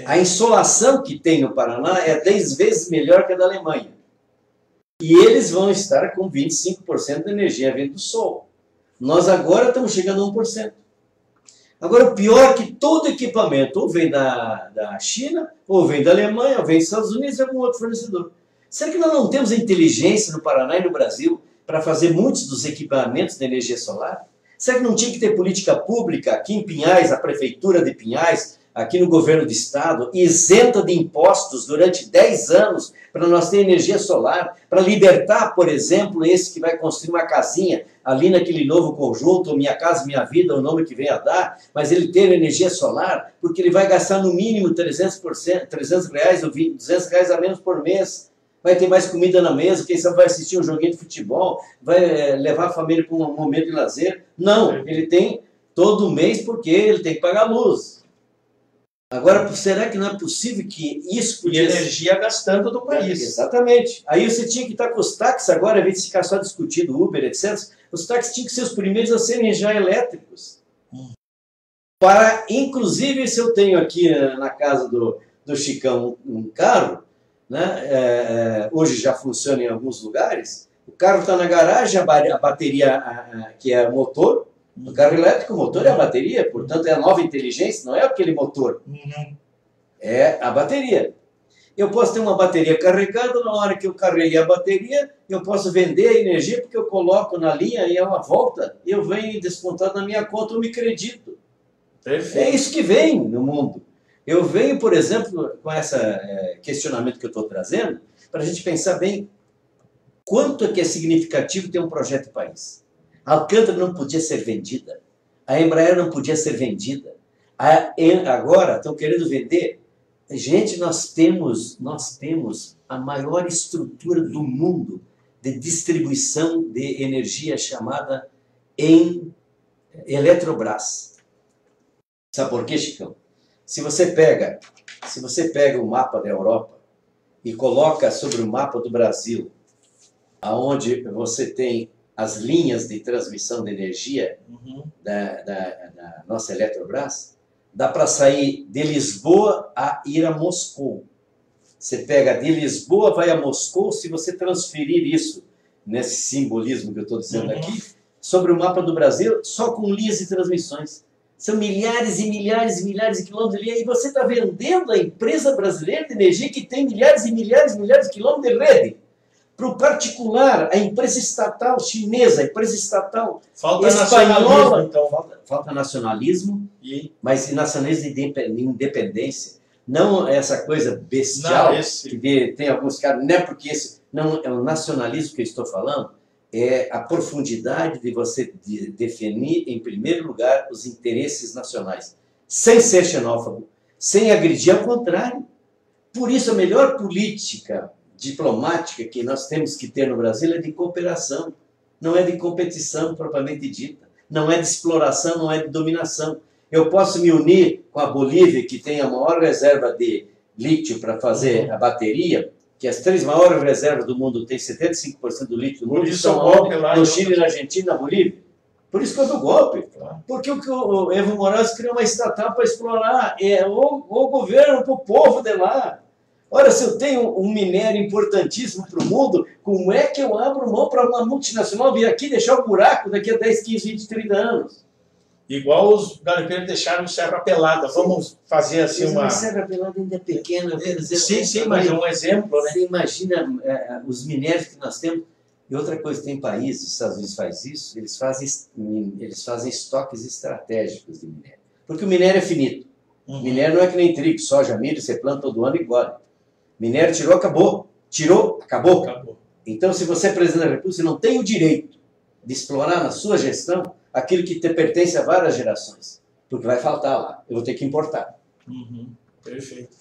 A insolação que tem no Paraná é 10 vezes melhor que a da Alemanha. E eles vão estar com 25% da energia vindo do sol. Nós agora estamos chegando a 1%. Agora, o pior é que todo equipamento ou vem da China, ou vem da Alemanha, ou vem dos Estados Unidos, ou algum outro fornecedor. Será que nós não temos a inteligência no Paraná e no Brasil para fazer muitos dos equipamentos de energia solar? Será que não tinha que ter política pública aqui em Pinhais, a Prefeitura de Pinhais, aqui no governo do estado, isenta de impostos durante 10 anos para nós ter energia solar, para libertar, por exemplo, esse que vai construir uma casinha ali naquele novo conjunto, Minha Casa Minha Vida, o nome que vem a dar, mas ele ter energia solar, porque ele vai gastar no mínimo 300 reais ou 200 reais a menos por mês, vai ter mais comida na mesa, quem sabe vai assistir um joguinho de futebol, vai levar a família para um momento de lazer. Não, ele tem todo mês porque ele tem que pagar a luz. Agora, será que não é possível que isso podia... E energia gastando do país. Exatamente. Aí você tinha que estar com os táxis agora, ao invés de ficar só discutindo Uber, etc., os táxis tinham que ser os primeiros a serem já elétricos. Para, inclusive, se eu tenho aqui na casa do Chicão um carro, né, hoje já funciona em alguns lugares, o carro está na garagem, a bateria, que é o motor, no carro elétrico, o motor é a bateria, portanto é a nova inteligência, não é aquele motor, é a bateria. Eu posso ter uma bateria carregada, na hora que eu carreguei a bateria, eu posso vender a energia porque eu coloco na linha e ela volta, e eu venho descontado na minha conta, eu me acredito. Perfeito. É isso que vem no mundo. Eu venho, por exemplo, com esse questionamento que eu estou trazendo, para a gente pensar bem Quanto é que é significativo ter um projeto de país? A Alcântara não podia ser vendida. A Embraer não podia ser vendida. Agora estão querendo vender. Gente, nós temos a maior estrutura do mundo de distribuição de energia chamada em Eletrobras. Sabe por quê, Chicão? Se você pega o mapa da Europa e coloca sobre o mapa do Brasil, aonde você tem as linhas de transmissão de energia da nossa Eletrobras, dá para sair de Lisboa a ir a Moscou. Você pega de Lisboa, vai a Moscou, se você transferir isso, nesse simbolismo que eu estou dizendo aqui, sobre o mapa do Brasil, só com linhas de transmissões. São milhares e milhares e milhares de quilômetros de linha, e você está vendendo a empresa brasileira de energia que tem milhares e milhares e milhares de quilômetros de rede. Para o particular, a empresa estatal chinesa, a empresa estatal espanhola. Então. Falta nacionalismo, mas nacionalismo de independência. Não essa coisa bestial que tem alguns caras, não é porque esse não é o nacionalismo que eu estou falando, é a profundidade de você definir, em primeiro lugar, os interesses nacionais, sem ser xenófobo, sem agredir, ao contrário. Por isso, a melhor política diplomática que nós temos que ter no Brasil é de cooperação, não é de competição propriamente dita, não é de exploração, não é de dominação. Eu posso me unir com a Bolívia, que tem a maior reserva de lítio para fazer a bateria, que as 3 maiores reservas do mundo têm 75% do lítio do mundo, estão no Chile, na Argentina, na Bolívia. Por isso que houve o golpe. Porque o Evo Morales criou uma estatal para explorar o governo, para o povo de lá. Ora, se eu tenho um minério importantíssimo para o mundo, como é que eu abro mão para uma multinacional vir aqui deixar o buraco daqui a 10, 15, 20, 30 anos? Igual os garimpeiros deixaram Serra Pelada. Sim. Vamos fazer assim uma... Serra Pelada ainda é pequena. Eu quero dizer, sim, mas é um exemplo, né? Você imagina os minérios que nós temos. E outra coisa, tem países, os Estados Unidos faz isso, eles fazem estoques estratégicos de minério. Porque o minério é finito. Minério não é que nem trigo, soja, milho, você planta todo ano e colhe. Minério tirou, acabou. Tirou, acabou. Então, se você é presidente da República, você não tem o direito de explorar na sua gestão aquilo que te pertence a várias gerações. Porque vai faltar lá. Eu vou ter que importar. Perfeito.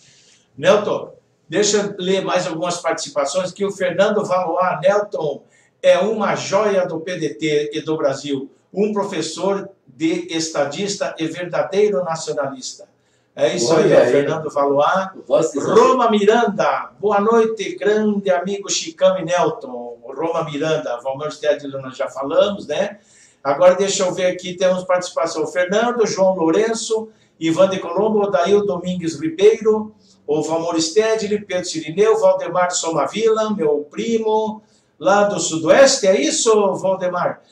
Nelton, deixa eu ler mais algumas participações, que o Fernando Valois, Nelton, é uma joia do PDT e do Brasil. Um professor de estadista e verdadeiro nacionalista. É isso aí, Fernando Valois. Roma Miranda, boa noite, grande amigo Chicão e Nelton. Roma Miranda, Valmir Stedler, nós já falamos, né? Agora deixa eu ver aqui, temos participação. Fernando, João Lourenço, Ivan de Colombo, Odail Domingues Ribeiro, o Valmir Stedler, Pedro Cirineu, Valdemar Somavila, meu primo, lá do Sudoeste, é isso, Valdemar?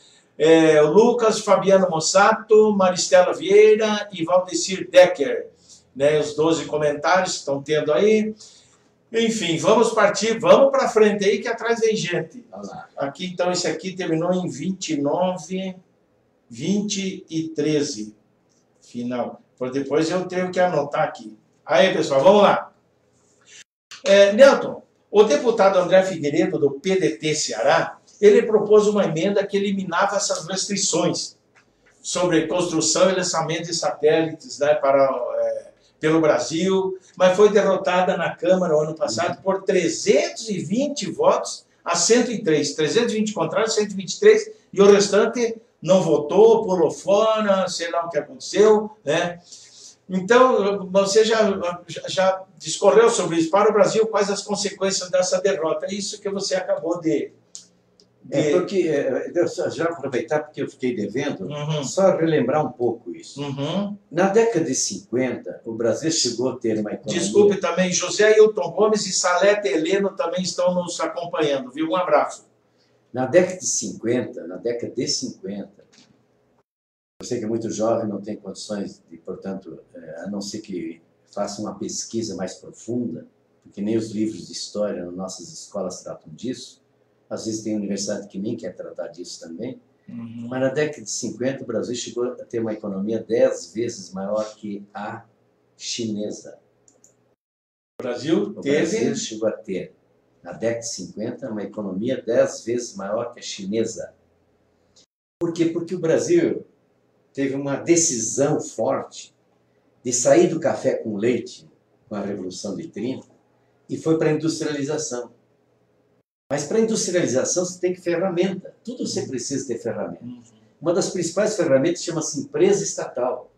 O Lucas, Fabiano Mossato, Maristela Vieira e Valdecir Decker. Né, os 12 comentários que estão tendo aí. Enfim, vamos partir, vamos para frente aí, que atrás vem gente. Aqui, então, esse aqui terminou em 29, 20 e 13. Final. Por depois eu tenho que anotar aqui. Aí, pessoal, vamos lá. Nelton, o deputado André Figueiredo, do PDT Ceará, ele propôs uma emenda que eliminava essas restrições sobre construção e lançamento de satélites, né, pelo Brasil, mas foi derrotada na Câmara no ano passado por 320 votos a 103. 320 contrários, 123, e o restante não votou, pulou fora, sei lá o que aconteceu, né? Então, você já discorreu sobre isso. Para o Brasil, quais as consequências dessa derrota? É isso que você acabou de... Porque, já aproveitar porque eu fiquei devendo, só relembrar um pouco isso. Na década de 50, o Brasil chegou a ter uma economia... Desculpe também, José Hilton Gomes e Salete Heleno também estão nos acompanhando, viu? Um abraço. Na década de 50, você que é muito jovem, não tem condições de, portanto, a não ser que faça uma pesquisa mais profunda, porque nem os livros de história nas nossas escolas tratam disso. Às vezes tem universidade que nem quer tratar disso também. Mas na década de 50, o Brasil chegou a ter uma economia 10 vezes maior que a chinesa. O Brasil chegou a ter. Na década de 50, uma economia 10 vezes maior que a chinesa. Por quê? Porque o Brasil teve uma decisão forte de sair do café com leite com a Revolução de 30 e foi para a industrialização. Mas para a industrialização você tem que ferramenta. Tudo você precisa ter ferramenta. Uma das principais ferramentas chama-se empresa estatal.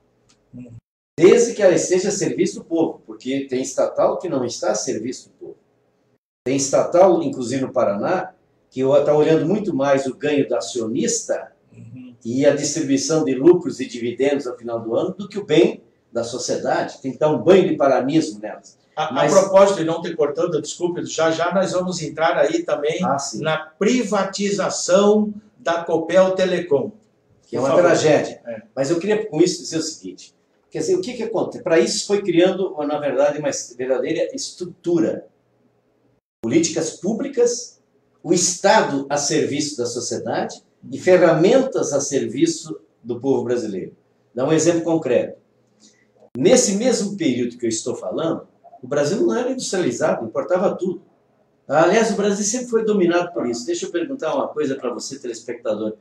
Desde que ela esteja a serviço do povo, porque tem estatal que não está a serviço do povo. Tem estatal, inclusive no Paraná, que está olhando muito mais o ganho do acionista e a distribuição de lucros e dividendos ao final do ano do que o bem da sociedade. Tem que dar um banho de paranismo nelas. A propósito, de não ter cortando, desculpe, já nós vamos entrar aí também na privatização da Copel Telecom. Que é uma tragédia. Mas eu queria com isso dizer o seguinte, quer dizer, o que acontece? Para isso foi criando, na verdade, uma verdadeira estrutura. Políticas públicas, o Estado a serviço da sociedade e ferramentas a serviço do povo brasileiro. Dá um exemplo concreto. Nesse mesmo período que eu estou falando, o Brasil não era industrializado, importava tudo. Aliás, o Brasil sempre foi dominado por isso. Deixa eu perguntar uma coisa para você, telespectador.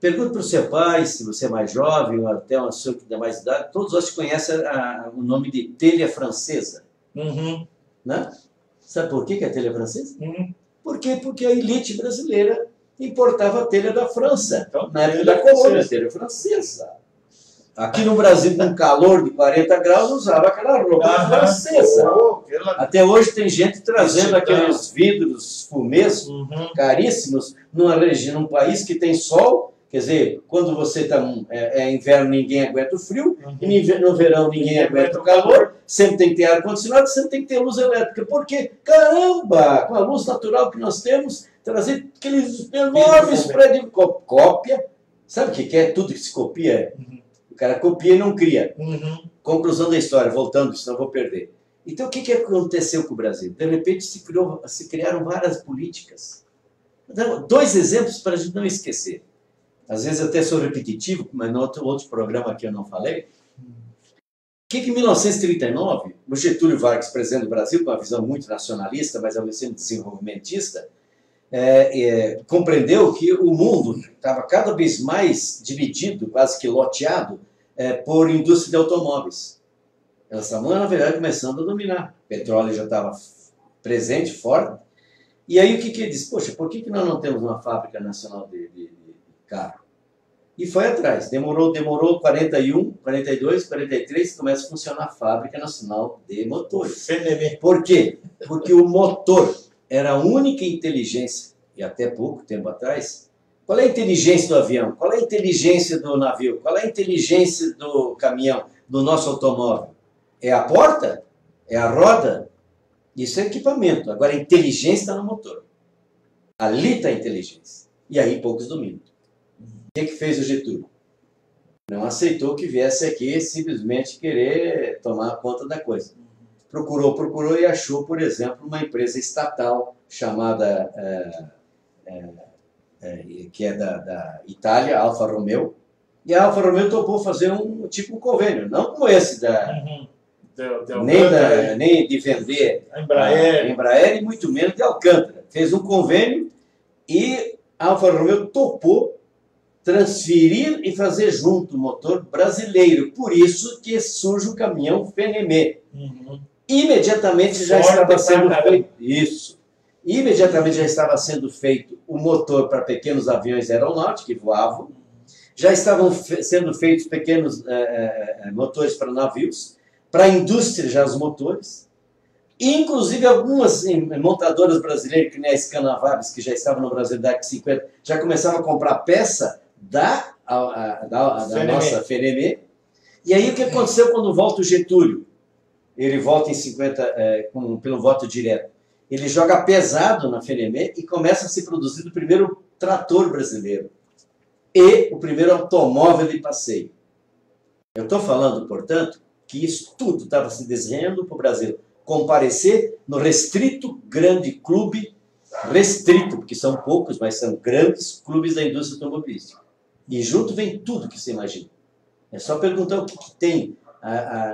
Pergunta para o seu pai, se você é mais jovem, ou até uma pessoa que tem mais idade, todos nós conhecem o nome de telha francesa. Né? Sabe por que é a telha francesa? Por quê? Porque a elite brasileira importava a telha da França. Então, na época da colônia, a telha francesa. Aqui no Brasil, com calor de 40 graus, usava aquela roupa francesa. Até hoje tem gente trazendo aqueles vidros fumês caríssimos num país que tem sol. Quer dizer, quando você está é inverno, ninguém aguenta o frio, e no verão ninguém aguenta o calor, sempre tem que ter ar-condicionado, sempre tem que ter luz elétrica. Por quê? Caramba, com a luz natural que nós temos, trazer aqueles enormes prédios, cópia. Sabe o que é? Tudo que se copia. O cara copia e não cria. Conclusão da história, voltando, senão eu vou perder. Então, o que aconteceu com o Brasil? De repente, se criaram várias políticas. Então, 2 exemplos para a gente não esquecer. Às vezes até sou repetitivo, mas no outro programa que eu não falei. Que em 1939, o Getúlio Vargas, presidente do Brasil, com uma visão muito nacionalista, mas ao mesmo tempo desenvolvimentista, compreendeu que o mundo estava cada vez mais dividido, quase que loteado, por indústria de automóveis. Elas estavam, na verdade, começando a dominar. O petróleo já estava presente, forte. E aí o que ele disse? Poxa, por que nós não temos uma fábrica nacional de carro? E foi atrás. Demorou 41, 42, 43, começa a funcionar a Fábrica Nacional de Motores. Por quê? Porque o motor era a única inteligência, e até pouco tempo atrás, qual é a inteligência do avião? Qual é a inteligência do navio? Qual é a inteligência do caminhão, do nosso automóvel? É a porta? É a roda? Isso é equipamento. Agora, a inteligência está no motor. Ali está a inteligência. E aí poucos dominam. O que fez o Getúlio? Não aceitou que viesse aqui simplesmente querer tomar conta da coisa. Procurou e achou, por exemplo, uma empresa estatal chamada, que é da Itália, Alfa Romeo, e a Alfa Romeo topou fazer um convênio, não como esse nem de vender a Embraer e muito menos de Alcântara. Fez um convênio e a Alfa Romeo topou transferir e fazer junto o motor brasileiro. Por isso que surge o caminhão Fenemê. Imediatamente já estava sendo feito isso. Imediatamente já estava sendo feito o motor para pequenos aviões aeronáuticos que voavam. Já estavam sendo feitos pequenos motores para navios, para a indústria já os motores. Inclusive algumas montadoras brasileiras, que nem a Scanavares, que já estavam no Brasil da década de 50, já começavam a comprar peça da nossa Fenemê. E aí o que aconteceu quando volta o Getúlio? Ele volta em 50 pelo voto direto. Ele joga pesado na Fenemê e começa a se produzir o primeiro trator brasileiro e o primeiro automóvel de passeio. Eu estou falando, portanto, que isso tudo estava se desenhando para o Brasil comparecer no restrito grande clube, restrito, porque são poucos, mas são grandes clubes da indústria automobilística. E junto vem tudo que você imagina. É só perguntar o que tem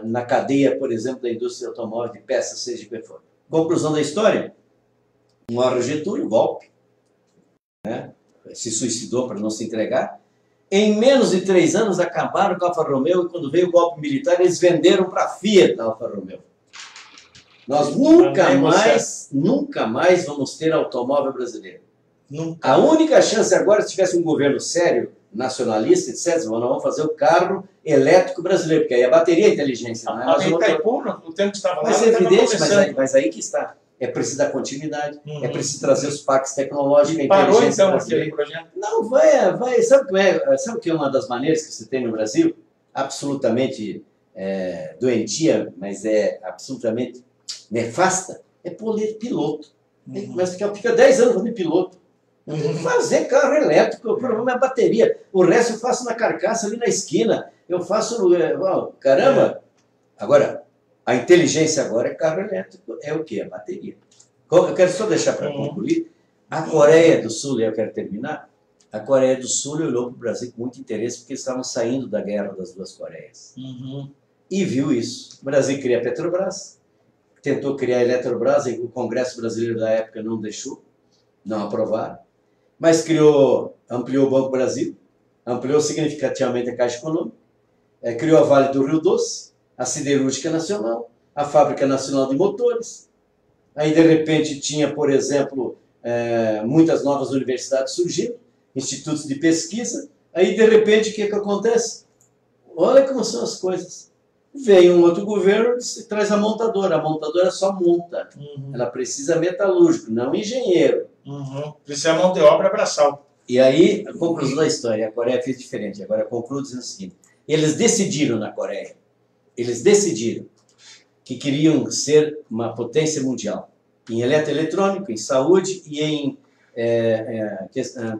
na cadeia, por exemplo, da indústria automóvel de peças, seja o que for. Conclusão da história? Morre Getúlio, golpe, né? Se suicidou para não se entregar. Em menos de 3 anos acabaram com a Alfa Romeo e quando veio o golpe militar eles venderam para a Fiat a Alfa Romeo. Nós nunca mais vamos ter automóvel brasileiro. Nunca. A única chance agora, se tivesse um governo sério, nacionalista, etc., nós vamos fazer o carro elétrico brasileiro, porque aí a bateria é inteligência. Não é? A Itaipu, o tempo que estava lá, mas é evidente, mas aí que está. É preciso dar continuidade, é preciso trazer os parques tecnológicos. E parou então aquele projeto? Não, vai. Sabe o que é uma das maneiras que você tem no Brasil? Absolutamente doentia, mas é absolutamente nefasta, é polir piloto. Mas fica 10 anos fazendo piloto. Tem que fazer carro elétrico, o problema é a bateria. O resto eu faço na carcaça, ali na esquina. Eu faço... caramba! Agora, a inteligência agora é carro elétrico. É o quê? A bateria. Eu quero só deixar para concluir. A Coreia do Sul, e eu quero terminar, a Coreia do Sul olhou para o Brasil com muito interesse porque eles estavam saindo da guerra das duas Coreias. E viu isso. O Brasil cria a Petrobras, tentou criar a Eletrobras, e o Congresso brasileiro da época não deixou, não aprovaram. Mas ampliou o Banco Brasil, ampliou significativamente a Caixa Econômica, criou a Vale do Rio Doce, a Siderúrgica Nacional, a Fábrica Nacional de Motores. Aí, de repente, tinha, por exemplo, muitas novas universidades surgindo, institutos de pesquisa. Aí, de repente, o que acontece? Olha como são as coisas. Vem um outro governo e traz a montadora só monta. Ela precisa metalúrgico, não engenheiro. Precisa mão de obra braçal. E aí, a conclusão da história, a Coreia fez diferente. Agora, eu concluo dizendo o seguinte, eles decidiram na Coreia, que queriam ser uma potência mundial, em eletroeletrônico, em saúde e em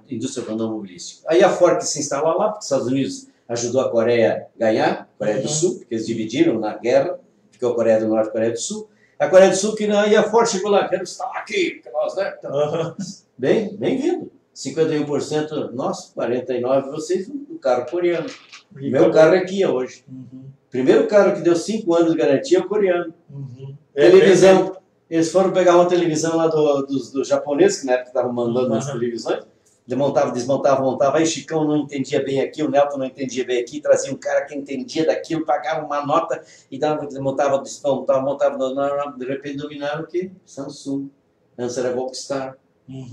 indústria automobilística. Aí a Ford se instalou lá, porque os Estados Unidos ajudou a Coreia a ganhar, a Coreia do Sul, porque eles dividiram na guerra, ficou a Coreia do Norte e a Coreia do Sul. A Coreia do Sul, e a Ford chegou lá, quero instalar aqui, porque nós, né? Bem-vindo. 51% nosso, 49% vocês, do carro coreano. Meu carro é Kia hoje. Primeiro carro que deu 5 anos de garantia é o coreano. Televisão. Eles foram pegar uma televisão lá dos japoneses, que na época estavam mandando nas televisões. Desmontava, montava. Aí Chicão não entendia bem aqui, o Nelton não entendia bem aqui. Trazia um cara que entendia daquilo, pagava uma nota e desmontava, montava. De repente dominaram o quê? Samsung. Antes era Volkstar.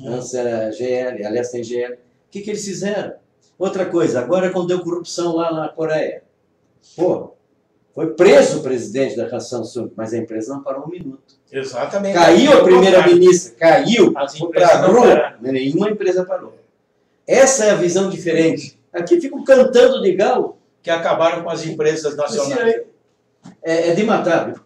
Antes era GL. Aliás, tem GL. O que eles fizeram? Outra coisa, agora quando deu corrupção lá na Coreia. Foi preso o presidente da Samsung, mas a empresa não parou um minuto. Exatamente. Caiu a primeira-ministra, foi para a rua, nenhuma empresa parou. Essa é a visão diferente. Aqui ficam cantando de galo. Que acabaram com as empresas nacionais. É de matar. Viu?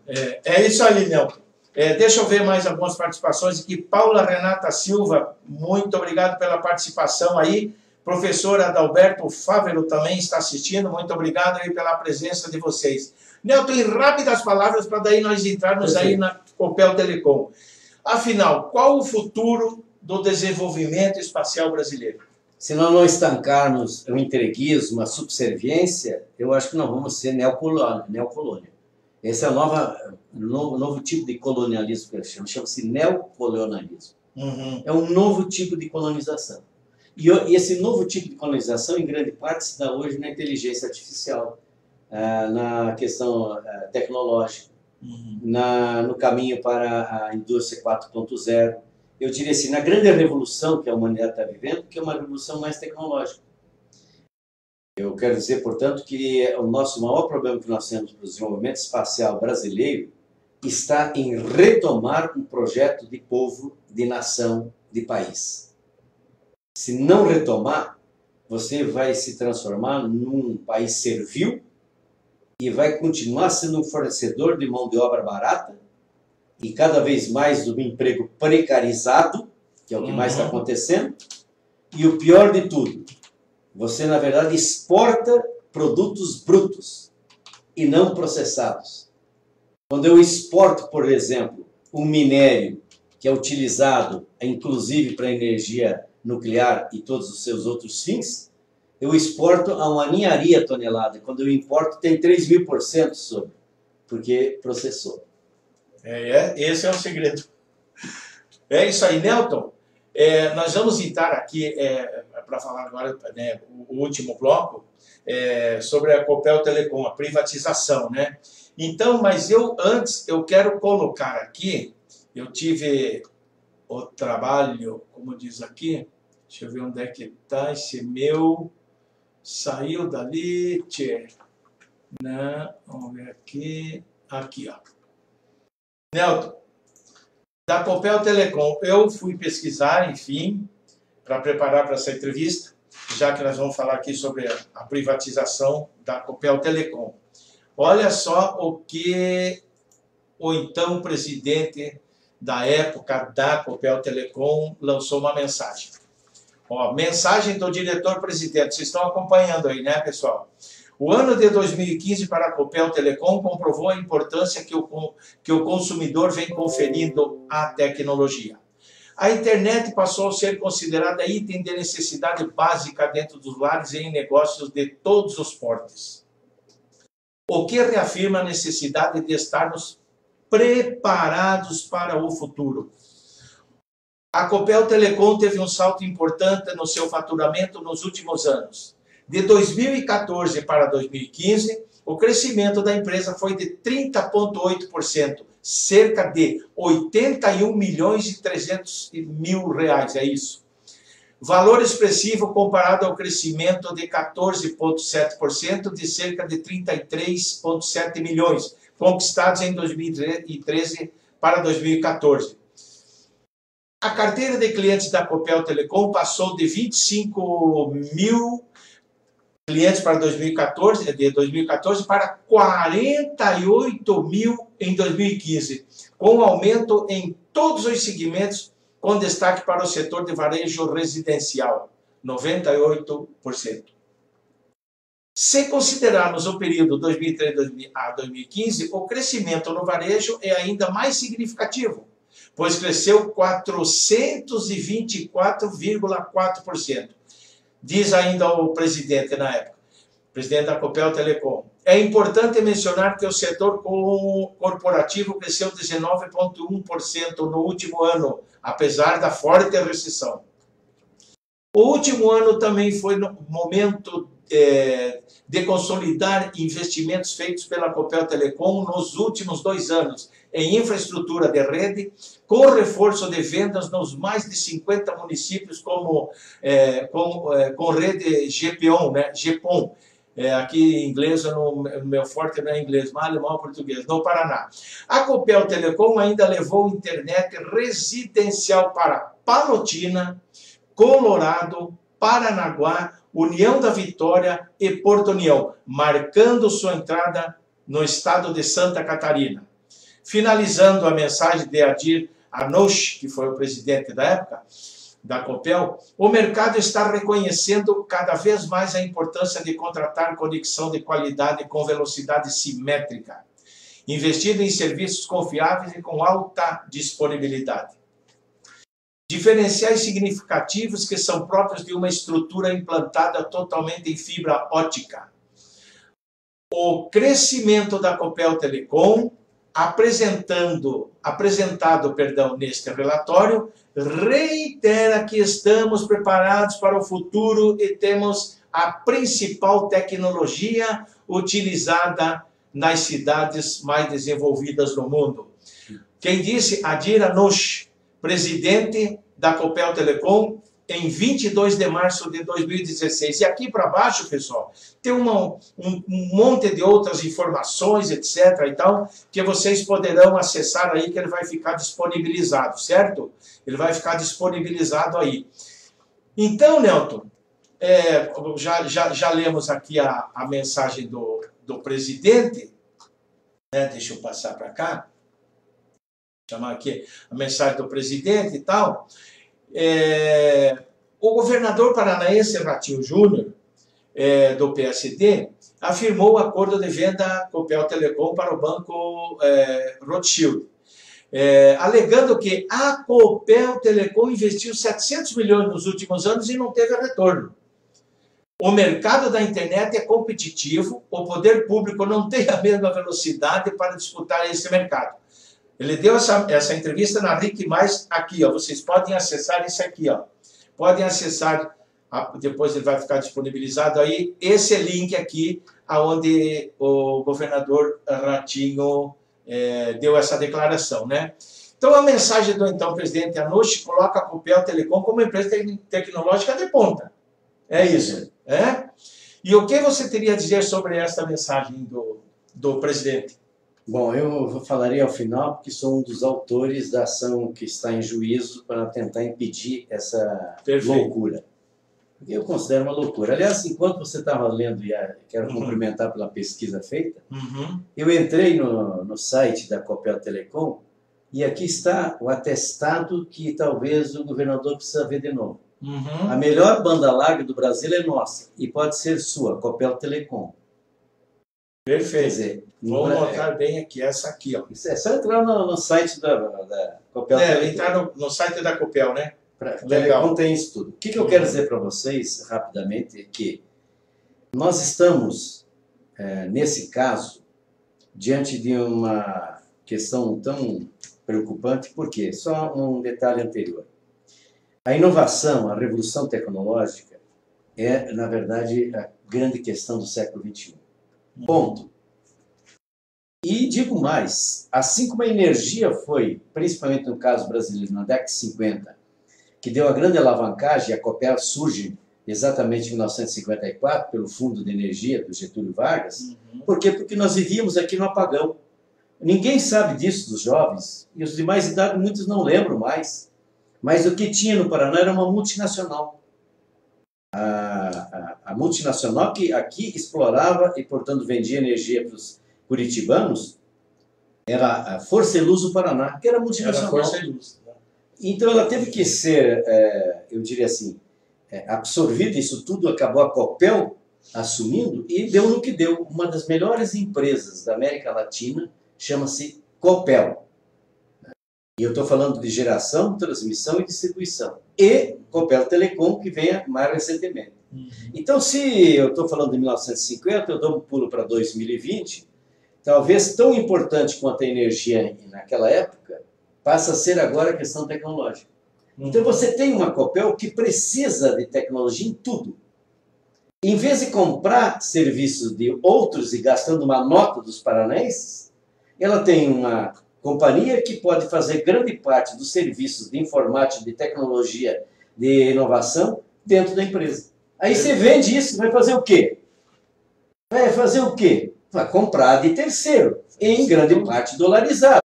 É isso aí, Nelton. Deixa eu ver mais algumas participações aqui. Paula Renata Silva, muito obrigado pela participação aí. Professor Adalberto Fávero também está assistindo. Muito obrigado aí pela presença de vocês. Nelton, em rápidas palavras, para daí nós entrarmos aí na Copel Telecom. Afinal, qual o futuro do desenvolvimento espacial brasileiro? Se nós não estancarmos o entreguismo, a subserviência, eu acho que nós vamos ser neocolônia. Esse é o novo tipo de colonialismo que eu chamo. Chama-se neocolonialismo. É um novo tipo de colonização. E esse novo tipo de colonização, em grande parte, se dá hoje na inteligência artificial, na questão tecnológica, no caminho para a indústria 4.0. Eu diria assim, na grande revolução que a humanidade está vivendo, que é uma revolução mais tecnológica. Eu quero dizer, portanto, que o nosso maior problema que nós temos para o desenvolvimento espacial brasileiro está em retomar um projeto de povo, de nação, de país. Se não retomar, você vai se transformar num país servil e vai continuar sendo um fornecedor de mão de obra barata e cada vez mais do emprego precarizado, que é o que mais está acontecendo. E o pior de tudo, você, na verdade, exporta produtos brutos e não processados. Quando eu exporto, por exemplo, um minério que é utilizado, inclusive para energia nuclear e todos os seus outros fins, eu exporto a uma ninharia tonelada. Quando eu importo, tem 3.000% sobre, porque processou. Esse é o segredo. É isso aí, Nelton. Nós vamos entrar aqui para falar agora, né, o último bloco, sobre a Copel Telecom, a privatização, né? Então, mas antes eu quero colocar aqui, eu tive o trabalho, como diz aqui, deixa eu ver onde é que está esse meu, saiu dali, né? Vamos ver aqui, ó. Nelton, da Copel Telecom, eu fui pesquisar, enfim, para preparar para essa entrevista, já que nós vamos falar aqui sobre a privatização da Copel Telecom. Olha só o que o então presidente da época da Copel Telecom lançou uma mensagem. Ó, mensagem do diretor-presidente, vocês estão acompanhando aí, né, pessoal? O ano de 2015 para a Copel Telecom comprovou a importância que o consumidor vem conferindo à tecnologia. A internet passou a ser considerada item de necessidade básica dentro dos lares e em negócios de todos os portes. O que reafirma a necessidade de estarmos preparados para o futuro. A Copel Telecom teve um salto importante no seu faturamento nos últimos anos. De 2014 para 2015, o crescimento da empresa foi de 30,8%, cerca de 81 milhões e 300 mil reais, é isso. Valor expressivo comparado ao crescimento de 14,7% de cerca de 33,7 milhões, conquistados em 2013 para 2014. A carteira de clientes da Copel Telecom passou de 25 mil clientes para 2014, de 2014 para 48 mil em 2015, com aumento em todos os segmentos, com destaque para o setor de varejo residencial, 98%. Se considerarmos o período 2013 a 2015, o crescimento no varejo é ainda mais significativo, pois cresceu 424,4%. Diz ainda o presidente na época, presidente da Copel Telecom. É importante mencionar que o setor corporativo cresceu 19,1% no último ano, apesar da forte recessão. O último ano também foi no momento de consolidar investimentos feitos pela Copel Telecom nos últimos 2 anos em infraestrutura de rede, com reforço de vendas nos mais de 50 municípios com rede GPON, né? GPON. Aqui em inglês, no meu forte não é inglês, mas alemão, português, no Paraná. A Copel Telecom ainda levou internet residencial para Palotina, Colorado, Paranaguá, União da Vitória e Porto União, marcando sua entrada no estado de Santa Catarina. Finalizando a mensagem de Adir Anosh, que foi o presidente da época da Copel, o mercado está reconhecendo cada vez mais a importância de contratar conexão de qualidade com velocidade simétrica, investindo em serviços confiáveis e com alta disponibilidade. Diferenciais significativos que são próprios de uma estrutura implantada totalmente em fibra ótica. O crescimento da Copel Telecom, apresentado neste relatório, reitera que estamos preparados para o futuro e temos a principal tecnologia utilizada nas cidades mais desenvolvidas do mundo. Quem disse? Adir Anosh, presidente da Copel Telecom, em 22 de março de 2016. E aqui para baixo, pessoal, tem um monte de outras informações, etc. e tal, que vocês poderão acessar aí, que ele vai ficar disponibilizado, certo? Ele vai ficar disponibilizado aí. Então, Nelton, já lemos aqui a mensagem do presidente, né? Deixa eu passar para cá. Chamar aqui a mensagem do presidente e tal. O governador paranaense Ratinho Júnior, do PSD, afirmou o acordo de venda Copel Telecom para o banco Rothschild, alegando que a Copel Telecom investiu 700 milhões nos últimos anos e não teve retorno. O mercado da internet é competitivo, o poder público não tem a mesma velocidade para disputar esse mercado. Ele deu essa entrevista na RIC+, aqui, ó. Vocês podem acessar isso aqui, ó. Podem acessar, depois ele vai ficar disponibilizado aí, esse link aqui, aonde o governador Ratinho deu essa declaração, né? Então, a mensagem do então presidente Anush coloca a Copel Telecom como empresa tecnológica de ponta. É isso. E o que você teria a dizer sobre esta mensagem do presidente? Bom, eu falarei ao final, porque sou um dos autores da ação que está em juízo para tentar impedir essa loucura. Porque eu considero uma loucura. Aliás, enquanto você estava lendo, e quero cumprimentar pela pesquisa feita, eu entrei no site da Copel Telecom e aqui está o atestado que talvez o governador precisa ver de novo. A melhor banda larga do Brasil é nossa e pode ser sua, Copel Telecom. Perfeito. Quer dizer, vou notar bem aqui, essa aqui, ó. Isso é só entrar no site da Copel Telecom. Entrar no site da Copel, né? Legal. Tem isso tudo. O que eu quero dizer para vocês, rapidamente, é que nós estamos, nesse caso, diante de uma questão tão preocupante, porque só um detalhe anterior. A inovação, a revolução tecnológica é, na verdade, a grande questão do século XXI. Ponto. E digo mais, assim como a energia foi, principalmente no caso brasileiro, na década de 50, que deu a grande alavancagem, a Copel surge exatamente em 1954, pelo Fundo de Energia do Getúlio Vargas. Por quê? Porque nós vivíamos aqui no apagão. Ninguém sabe disso dos jovens, e os de mais idade muitos não lembram mais. Mas o que tinha no Paraná era uma multinacional. A multinacional que aqui explorava e, portanto, vendia energia para os curitibanos era a Força e Luz do Paraná, que era multinacional. Era a Força e Luz. Então ela teve que ser, eu diria assim, absorvida, isso tudo acabou a Copel assumindo e deu no que deu. Uma das melhores empresas da América Latina chama-se Copel. E eu estou falando de geração, transmissão e distribuição. E Copel Telecom, que vem mais recentemente. Então, se eu estou falando de 1950, eu dou um pulo para 2020, talvez tão importante quanto a energia naquela época, passa a ser agora a questão tecnológica. Então, você tem uma Copel que precisa de tecnologia em tudo. Em vez de comprar serviços de outros e gastando uma nota dos paranaenses, ela tem uma companhia que pode fazer grande parte dos serviços de informática, de tecnologia, de inovação dentro da empresa. Aí você vende isso, vai fazer o quê? Vai fazer o quê? Vai comprar de terceiro, em grande parte dolarizado.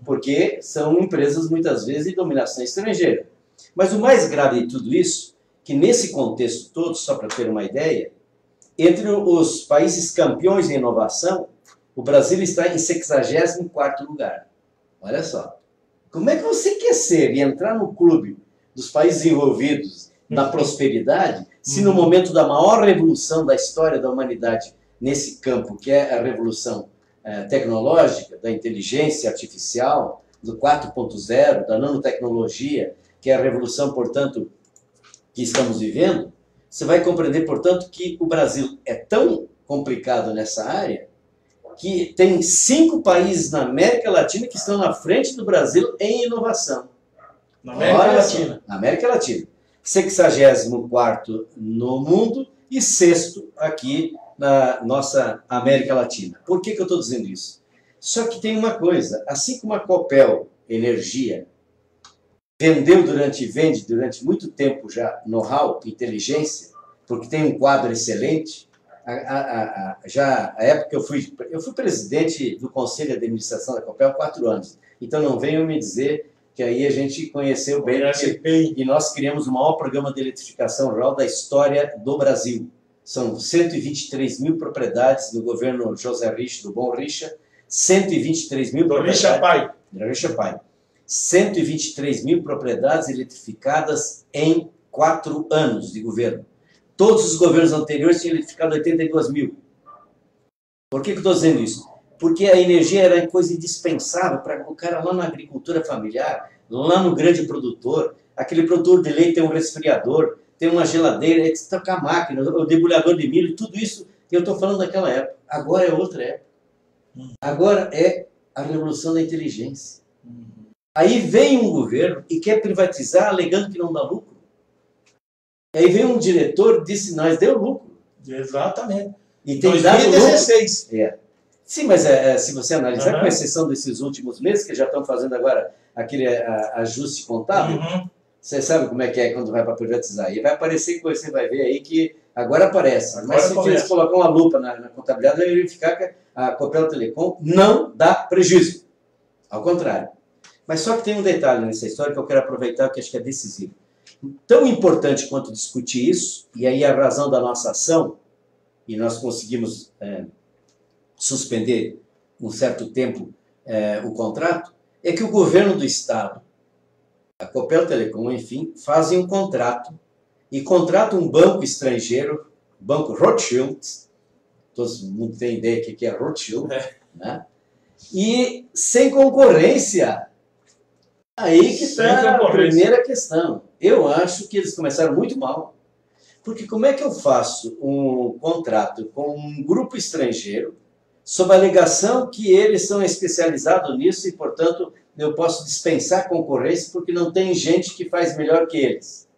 Porque são empresas muitas vezes de dominação estrangeira. Mas o mais grave de tudo isso, que nesse contexto todo, só para ter uma ideia, entre os países campeões em inovação, o Brasil está em 64º lugar. Olha só. Como é que você quer ser e entrar no clube dos países envolvidos na prosperidade, se no momento da maior revolução da história da humanidade nesse campo, que é a revolução tecnológica, da inteligência artificial, do 4.0, da nanotecnologia, que é a revolução, portanto, que estamos vivendo, você vai compreender, portanto, que o Brasil é tão complicado nessa área que tem 5 países na América Latina que estão na frente do Brasil em inovação. Na América Latina. Na América Latina. 64º no mundo e 6º aqui na nossa América Latina. Por que eu estou dizendo isso? Só que tem uma coisa, assim como a Copel Energia vende durante muito tempo já know-how, inteligência, porque tem um quadro excelente. Já a época que eu fui presidente do Conselho de Administração da Copel há 4 anos. Então não venham me dizer que aí a gente conheceu bem, e nós criamos o maior programa de eletrificação rural da história do Brasil. São 123 mil propriedades no governo José Richa, do Bom Richa, 123 mil propriedades. Richa Pai. 123 mil propriedades eletrificadas em 4 anos de governo. Todos os governos anteriores tinham eletrificado 82 mil. Por que eu estou dizendo isso? Porque a energia era coisa indispensável para o cara lá na agricultura familiar, lá no grande produtor. Aquele produtor de leite tem um resfriador, tem uma geladeira, tem que tocar máquina, o debulhador de milho, tudo isso Eu estou falando daquela época. Agora é outra época. Agora é a revolução da inteligência. Aí vem um governo e quer privatizar alegando que não dá lucro. Aí vem um diretor e disse, nós deu lucro. Exatamente. E tem 2016. É. Sim, mas se você analisar, com exceção desses últimos meses, que já estão fazendo agora aquele ajuste contábil, você sabe como é que é quando vai para privatizar. E vai aparecer coisa, você vai ver aí que agora aparece. Agora mas se você colocar uma lupa na contabilidade, vai verificar que a Copel Telecom não dá prejuízo. Ao contrário. Mas só que tem um detalhe nessa história que eu quero aproveitar, que acho que é decisivo. Tão importante quanto discutir isso, e aí a razão da nossa ação, e nós conseguimos suspender um certo tempo o contrato, é que o governo do Estado, a Copel Telecom, enfim, fazem um contrato e contratam um banco estrangeiro, Banco Rothschild, todo mundo tem ideia do que é Rothschild, né? E sem concorrência. Aí que está a primeira questão. Eu acho que eles começaram muito mal, porque como é que eu faço um contrato com um grupo estrangeiro sob a alegação que eles são especializados nisso e, portanto, eu posso dispensar concorrência porque não tem gente que faz melhor que eles.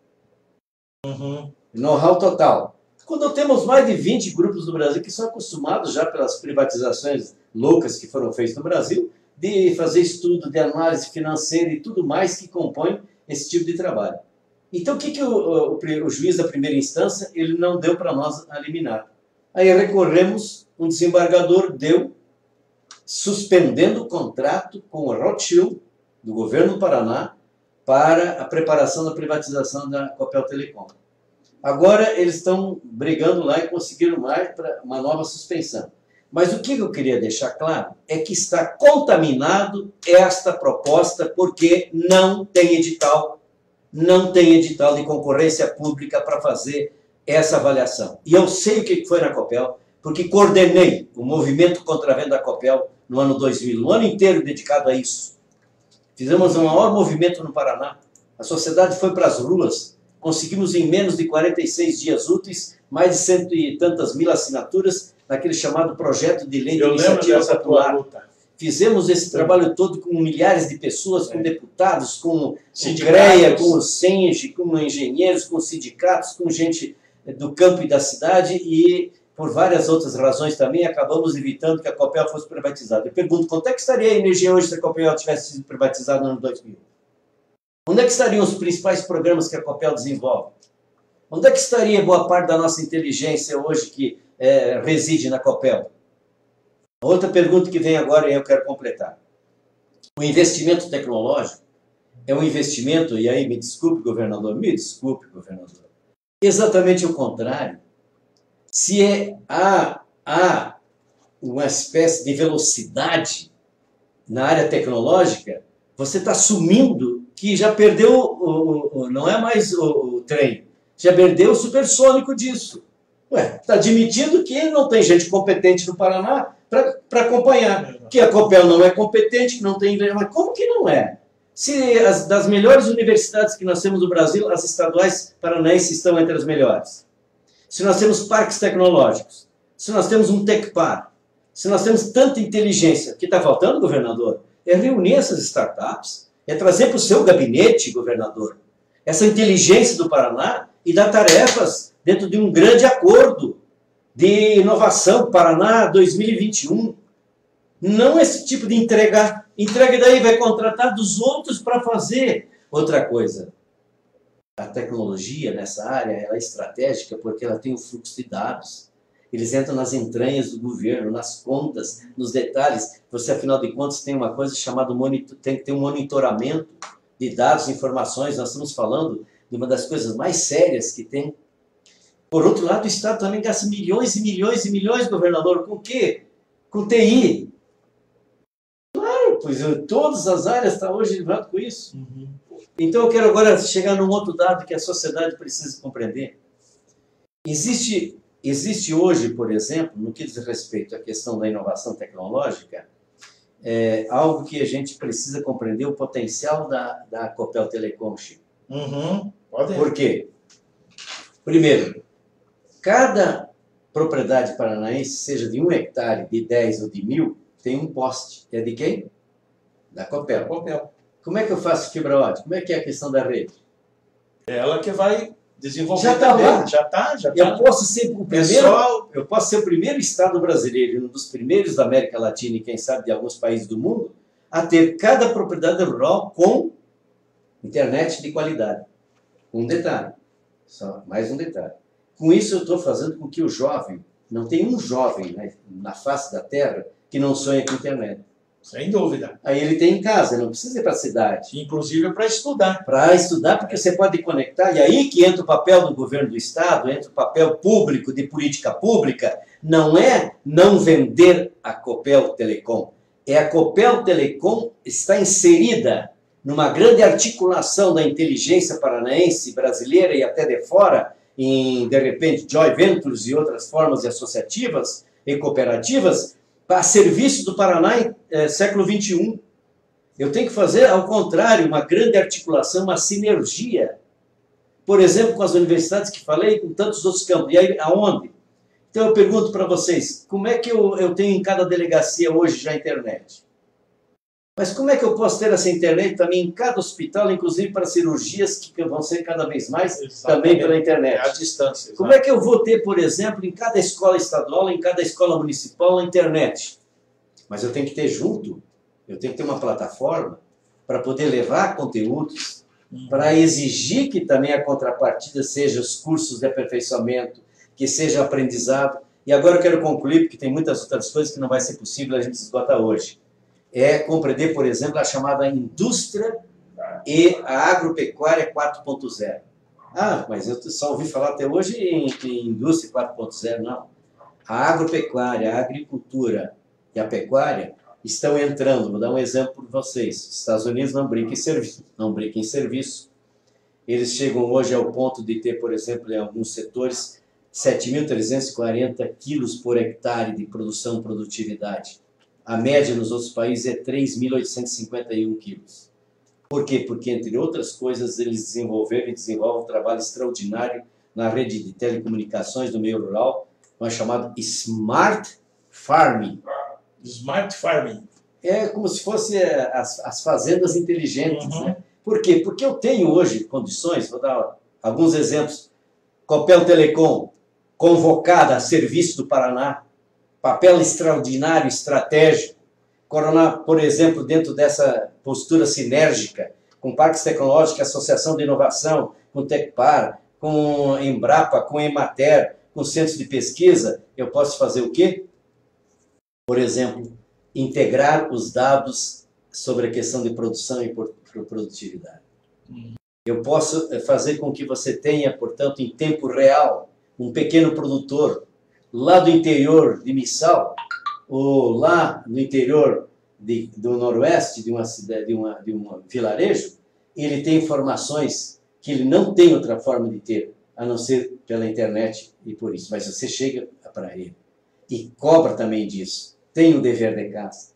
Know-how total. Quando temos mais de 20 grupos no Brasil que são acostumados já pelas privatizações loucas que foram feitas no Brasil, de fazer estudo de análise financeira e tudo mais que compõe esse tipo de trabalho. Então, o que o juiz da primeira instância ele não deu para nós a liminar? Aí recorremos, um desembargador deu, suspendendo o contrato com o Rothschild, do governo do Paraná, para a preparação da privatização da Copel Telecom. Agora eles estão brigando lá e conseguiram mais para uma nova suspensão. Mas o que eu queria deixar claro é que está contaminado esta proposta porque não tem edital de concorrência pública para fazer essa avaliação. E eu sei o que foi na Copel, porque coordenei o movimento contra a venda da Copel no ano 2000, um ano inteiro dedicado a isso. Fizemos um maior movimento no Paraná, a sociedade foi para as ruas, conseguimos em menos de 46 dias úteis, mais de 100 e tantas mil assinaturas, naquele chamado projeto de lei de iniciativa popular. Fizemos esse trabalho todo com milhares de pessoas, com deputados, com CREA, com o SENGE, com engenheiros, com sindicatos, com gente do campo e da cidade e, por várias outras razões também, acabamos evitando que a Copel fosse privatizada. Eu pergunto, quanto é que estaria a energia hoje se a Copel tivesse sido privatizada no ano 2000? Onde é que estariam os principais programas que a Copel desenvolve? Onde é que estaria boa parte da nossa inteligência hoje que reside na Copel? Outra pergunta que vem agora e eu quero completar. O investimento tecnológico é um investimento, e aí me desculpe, governador, exatamente o contrário. Se há uma espécie de velocidade na área tecnológica, você está assumindo que já perdeu, não é mais o trem, já perdeu o supersônico disso. Está admitindo que não tem gente competente no Paraná para acompanhar, que a Copel não é competente, que não tem... Mas como que não é? Se das melhores universidades que nós temos no Brasil, as estaduais paranaenses estão entre as melhores. Se nós temos parques tecnológicos, se nós temos um Tecpar, se nós temos tanta inteligência, o que está faltando, governador, é reunir essas startups, é trazer para o seu gabinete, governador, essa inteligência do Paraná e dar tarefas dentro de um grande acordo de inovação, Paraná 2021. Não esse tipo de entrega e daí vai contratar dos outros para fazer. Outra coisa, a tecnologia nessa área ela é estratégica porque ela tem o fluxo de dados. Eles entram nas entranhas do governo, nas contas, nos detalhes. Você, afinal de contas, tem uma coisa chamada tem que ter um monitoramento de dados, informações. Nós estamos falando de uma das coisas mais sérias que tem. Por outro lado, o Estado também gasta milhões e milhões e milhões, governador, com o quê? Com TI. Claro, pois todas as áreas estão hoje lidando com isso. Então eu quero agora chegar num outro dado que a sociedade precisa compreender. Existe hoje, por exemplo, no que diz respeito à questão da inovação tecnológica, algo que a gente precisa compreender o potencial da Copel Telecom, Chico. Pode ir. Por quê? Primeiro, cada propriedade paranaense, seja de 1 hectare, de 10 ou de 1.000, tem um poste. É de quem? Da Copel. Copel. Como é que eu faço fibra ótica? Como é que é a questão da rede? É ela que vai desenvolver. Já está lá. Já está. Eu posso ser o primeiro, eu posso ser o primeiro estado brasileiro, um dos primeiros da América Latina e quem sabe de alguns países do mundo, a ter cada propriedade rural com internet de qualidade. Um detalhe, só mais um detalhe. Com isso eu estou fazendo com que o jovem, não tem um jovem, né, na face da terra que não sonha com internet. Sem dúvida. Aí ele tem em casa, não precisa ir para a cidade. Inclusive para estudar. Para estudar, porque você pode conectar, e aí que entra o papel do governo do Estado, entra o papel público, de política pública, não é não vender a Copel Telecom. É a Copel Telecom está inserida numa grande articulação da inteligência paranaense, brasileira e até de fora, em, de repente, joint ventures e outras formas associativas e cooperativas, a serviço do Paraná século XXI. Eu tenho que fazer, ao contrário, uma grande articulação, uma sinergia. Por exemplo, com as universidades que falei, com tantos outros campos. E aí, aonde? Então eu pergunto para vocês, como é que eu tenho em cada delegacia hoje já internet? Mas como é que eu posso ter essa internet também em cada hospital, inclusive para cirurgias que vão ser cada vez mais também pela internet? É a distância. Como é que eu vou ter, por exemplo, em cada escola estadual, em cada escola municipal, a internet? Mas eu tenho que ter junto, eu tenho que ter uma plataforma para poder levar conteúdos, para exigir que também a contrapartida seja os cursos de aperfeiçoamento, que seja aprendizado. E agora eu quero concluir, porque tem muitas outras coisas que não vai ser possível a gente esgotar hoje. É compreender, por exemplo, a chamada indústria e a agropecuária 4.0. Ah, mas eu só ouvi falar até hoje em indústria 4.0, não. A agropecuária, a agricultura e a pecuária estão entrando. Vou dar um exemplo para vocês. Os Estados Unidos não brincam em serviço. Eles chegam hoje ao ponto de ter, por exemplo, em alguns setores, 7.340 quilos por hectare de produtividade. A média nos outros países é 3.851 quilos. Por quê? Porque, entre outras coisas, eles desenvolveram e desenvolvem um trabalho extraordinário na rede de telecomunicações do meio rural, chamado Smart Farming. Smart Farming. É como se fossem as fazendas inteligentes. Né? Por quê? Porque eu tenho hoje condições, vou dar alguns exemplos. Copel Telecom, convocada a serviço do Paraná, papel extraordinário, estratégico. Coroná, por exemplo, dentro dessa postura sinérgica, com parques tecnológicos, associação de inovação, com Tecpar, com Embrapa, com Emater, com centros de pesquisa, eu posso fazer o quê? Por exemplo, integrar os dados sobre a questão de produção e produtividade. Eu posso fazer com que você tenha, portanto, em tempo real, um pequeno produtor lá do interior de Missal, ou lá no interior do noroeste de uma cidade, de um vilarejo, ele tem informações que ele não tem outra forma de ter, a não ser pela internet e por isso. Mas você chega para ele e cobra também disso. Tem um dever de casa.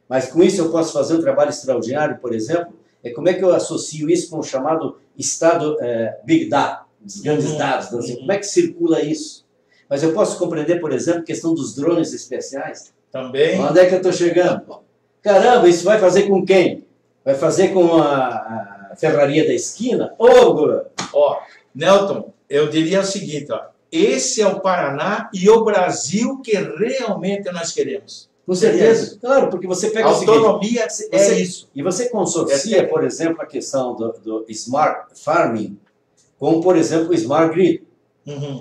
Mas com isso eu posso fazer um trabalho extraordinário, por exemplo, como é que eu associo isso com o chamado Estado Big Data, os grandes dados, assim, como é que circula isso? Mas eu posso compreender, por exemplo, a questão dos drones especiais. Também. Onde é que eu estou chegando? Caramba, isso vai fazer com quem? Vai fazer com a ferraria da esquina? Ó, Nelton, eu diria o seguinte, ó, esse é o Paraná e o Brasil que realmente nós queremos. Com certeza, claro, porque você pega autonomia, é isso. E você consorcia, por exemplo, a questão do Smart Farming com, por exemplo, o Smart Grid.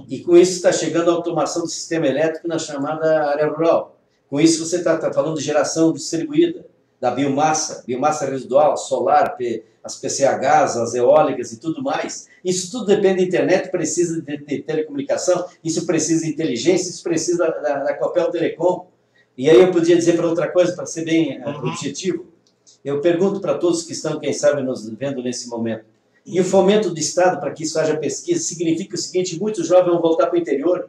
E com isso está chegando a automação do sistema elétrico na chamada área rural. Com isso você está falando de geração distribuída, da biomassa residual, solar, as PCHs, as eólicas e tudo mais. Isso tudo depende da internet, precisa de telecomunicação, isso precisa de inteligência, isso precisa da Copel Telecom. E aí eu podia dizer para outra coisa, para ser bem objetivo. Eu pergunto para todos que estão, quem sabe, nos vendo nesse momento. E o fomento do Estado para que isso haja pesquisa significa o seguinte: muitos jovens vão voltar para o interior.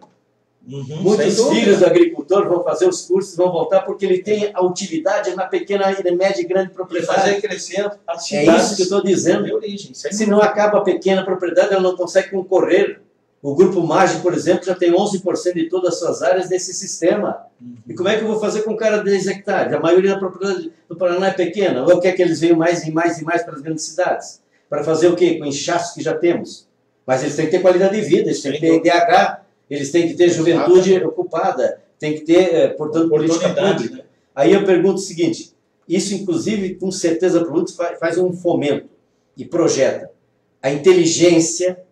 Muitos filhos do agricultor vão fazer os cursos, vão voltar porque ele tem a utilidade na pequena, média e grande propriedade. Fazer crescer a cidade. É isso que eu estou dizendo. Se não acaba a pequena propriedade, ela não consegue concorrer. O Grupo Maggi, por exemplo, já tem 11% de todas as suas áreas nesse sistema. E como é que eu vou fazer com um cara de 10 hectares? A maioria da propriedade do Paraná é pequena. Ou quer que eles venham mais e mais e mais para as grandes cidades? Para fazer o quê? Com inchaços que já temos. Mas eles têm que ter qualidade de vida, eles têm que ter IDH, eles têm que ter juventude ocupada, tem que ter, portanto, política pública. Né? Aí eu pergunto o seguinte, isso inclusive, com certeza absoluta, faz um fomento e projeta a inteligência,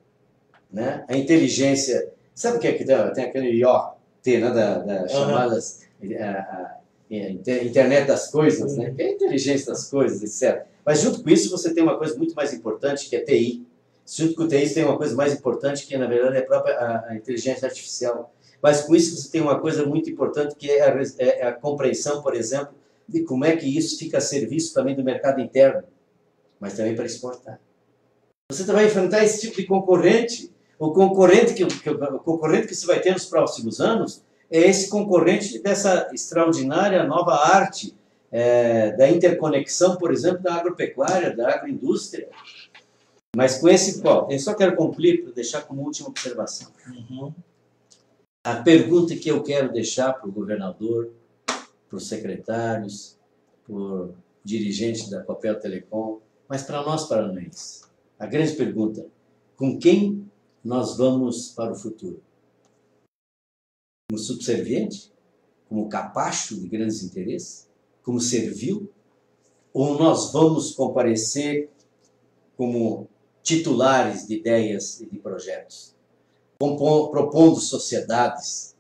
né? A inteligência, sabe o que é que tem aquele IoT, né? das chamadas internet das coisas, né? Que é a inteligência das coisas, etc. Mas junto com isso você tem uma coisa muito mais importante, que é TI. Junto com o TI tem uma coisa mais importante, que na verdade é a própria a inteligência artificial. Mas com isso você tem uma coisa muito importante, que é a compreensão, por exemplo, de como é que isso fica a serviço também do mercado interno, mas também para exportar. Você vai enfrentar esse tipo de concorrente. O concorrente que você vai ter nos próximos anos é esse concorrente dessa extraordinária nova arte da interconexão, por exemplo, da agropecuária, da agroindústria. Mas com esse qual? Eu só quero concluir para deixar como última observação. A pergunta que eu quero deixar para o governador, para os secretários, para o dirigente da Copel Telecom, mas para nós paranaenses. A grande pergunta, com quem nós vamos para o futuro? Como subserviente? Como capacho de grandes interesses? Como servil? Ou nós vamos comparecer como titulares de ideias e de projetos, propondo sociedades,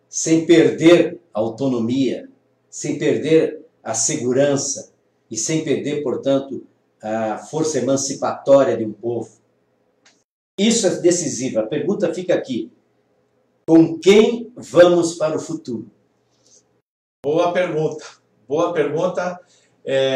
sem perder a autonomia, sem perder a segurança e sem perder, portanto, a força emancipatória de um povo? Isso é decisivo. A pergunta fica aqui. Com quem vamos para o futuro? Boa pergunta. Boa pergunta.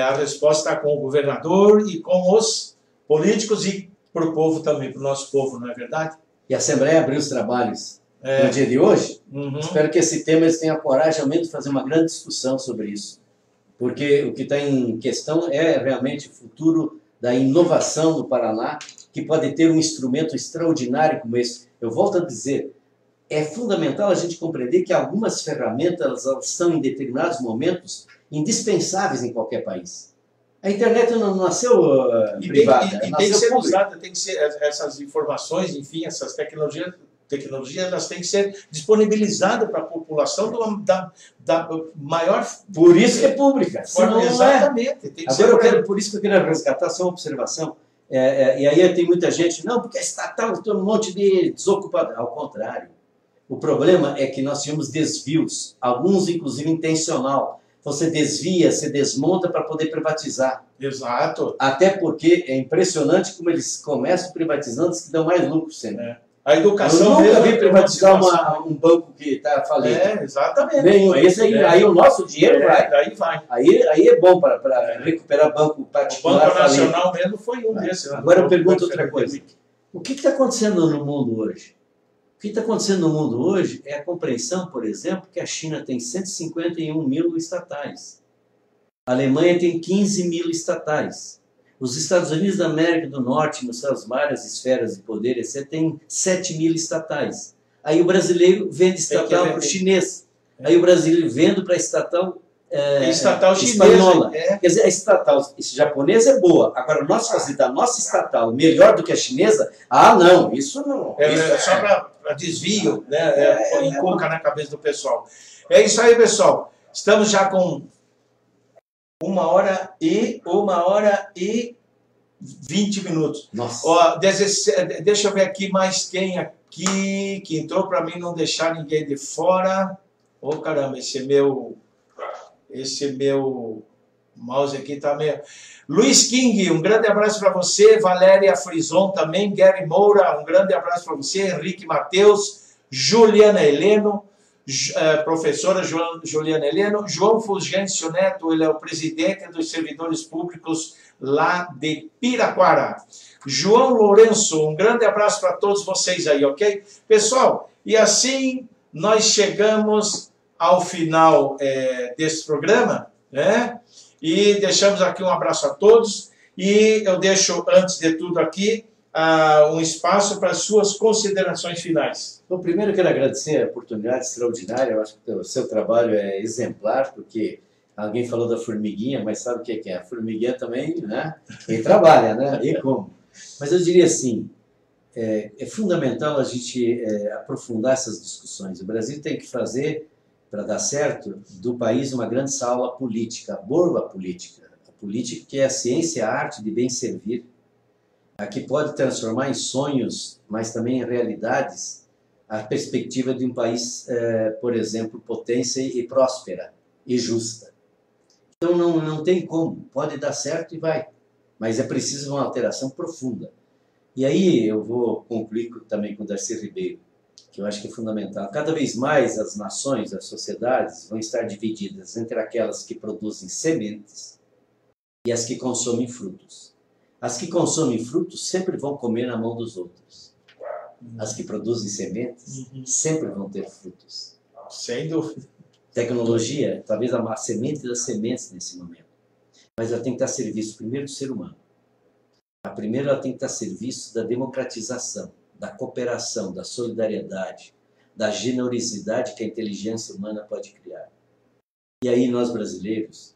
A resposta está com o governador e com os políticos e para o povo também, para o nosso povo, não é verdade? E a Assembleia abriu os trabalhos no dia de hoje. Espero que esse tema eles tenham a coragem realmente de fazer uma grande discussão sobre isso. Porque o que está em questão é realmente o futuro da inovação no Paraná, que pode ter um instrumento extraordinário como esse. Eu volto a dizer, é fundamental a gente compreender que algumas ferramentas elas são, em determinados momentos, indispensáveis em qualquer país. A internet não nasceu privada, e tem que ser usada, tem que ser essas informações, enfim, essas tecnologias elas têm que ser disponibilizadas para a população da maior... Por isso que é pública. Exatamente. Tem que Agora, por isso que eu queria resgatar só uma observação. E aí tem muita gente, não, porque a estatal tem um monte de desocupados. Ao contrário. O problema é que nós tínhamos desvios, alguns inclusive intencional. Você desvia, você desmonta para poder privatizar. Exato. Até porque é impressionante como eles começam privatizando, que dão mais lucro sempre. A educação... Eu nunca vi privatizar um banco que está falido. Exatamente. Nenhum. Aí o nosso dinheiro vai. Daí vai. Aí é bom para recuperar banco particular. O Banco Nacional mesmo foi um desses. Agora eu pergunto outra coisa. O que está acontecendo no mundo hoje? O que está acontecendo no mundo hoje é a compreensão, por exemplo, que a China tem 151 mil estatais. A Alemanha tem 15 mil estatais. Os Estados Unidos da América do Norte, nas suas várias esferas de poder, etc., tem 7 mil estatais. Aí o brasileiro vende estatal para o chinês. Aí o brasileiro vende para a estatal espanhola. Quer dizer, a estatal japonesa é boa. Agora, nós fazer da nossa estatal melhor do que a chinesa, não, isso não. Só para desvio, né? Encoca na cabeça do pessoal. É isso aí, pessoal. Estamos já com 1 hora e 20 minutos. Nossa. Deixa eu ver aqui mais quem aqui que entrou para mim não deixar ninguém de fora. Caramba, esse meu mouse aqui está meio... Luiz King, um grande abraço para você. Valéria Frison também. Gary Moura, um grande abraço para você. Henrique Mateus, Juliana Heleno, professora Juliana Heleno. João Fulgêncio Neto, ele é o presidente dos servidores públicos lá de Piraquara. João Lourenço, um grande abraço para todos vocês aí, ok? Pessoal, e assim nós chegamos ao final desse programa, né? E deixamos aqui um abraço a todos. E eu deixo, antes de tudo aqui, um espaço para suas considerações finais. Bom, primeiro eu quero agradecer a oportunidade extraordinária. Eu acho que o seu trabalho é exemplar, porque alguém falou da formiguinha, mas sabe o que é? A formiguinha também, né? Quem trabalha, né? E como? Mas eu diria assim, é fundamental a gente aprofundar essas discussões. O Brasil tem que fazer, para dar certo, do país uma grande sala política, boa política. A política que é a ciência, a arte de bem servir, a que pode transformar em sonhos, mas também em realidades, a perspectiva de um país, por exemplo, potência e próspera e justa. Então não tem como, pode dar certo e vai, mas é preciso uma alteração profunda. E aí eu vou concluir também com o Darcy Ribeiro, que eu acho que é fundamental. Cada vez mais as nações, as sociedades vão estar divididas entre aquelas que produzem sementes e as que consomem frutos. As que consomem frutos sempre vão comer na mão dos outros. As que produzem sementes sempre vão ter frutos. Sem dúvida. Tecnologia, talvez a semente das sementes nesse momento. Mas ela tem que estar a serviço primeiro do ser humano. A primeira ela tem que estar a serviço da democratização, da cooperação, da solidariedade, da generosidade que a inteligência humana pode criar. E aí nós brasileiros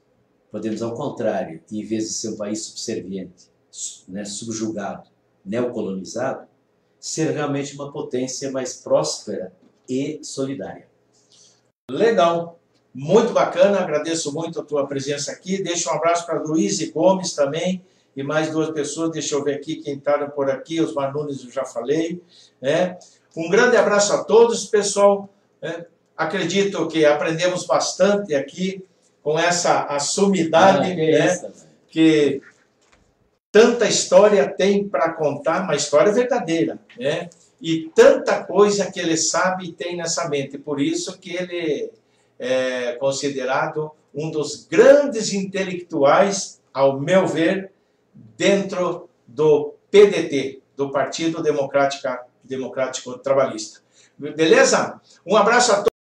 podemos, ao contrário, em vez de ser um país subserviente, né, subjugado, neocolonizado, ser realmente uma potência mais próspera e solidária. Legal, muito bacana, agradeço muito a tua presença aqui. Deixa um abraço para Luiz e Gomes também, e mais duas pessoas, deixa eu ver aqui quem está por aqui, os Manunes eu já falei. Um grande abraço a todos, pessoal. Acredito que aprendemos bastante aqui com essa sumidade, que tanta história tem para contar, uma história verdadeira, né? E tanta coisa que ele sabe e tem nessa mente. Por isso que ele é considerado um dos grandes intelectuais, ao meu ver, dentro do PDT, do Partido Democrático Trabalhista. Beleza? Um abraço a todos.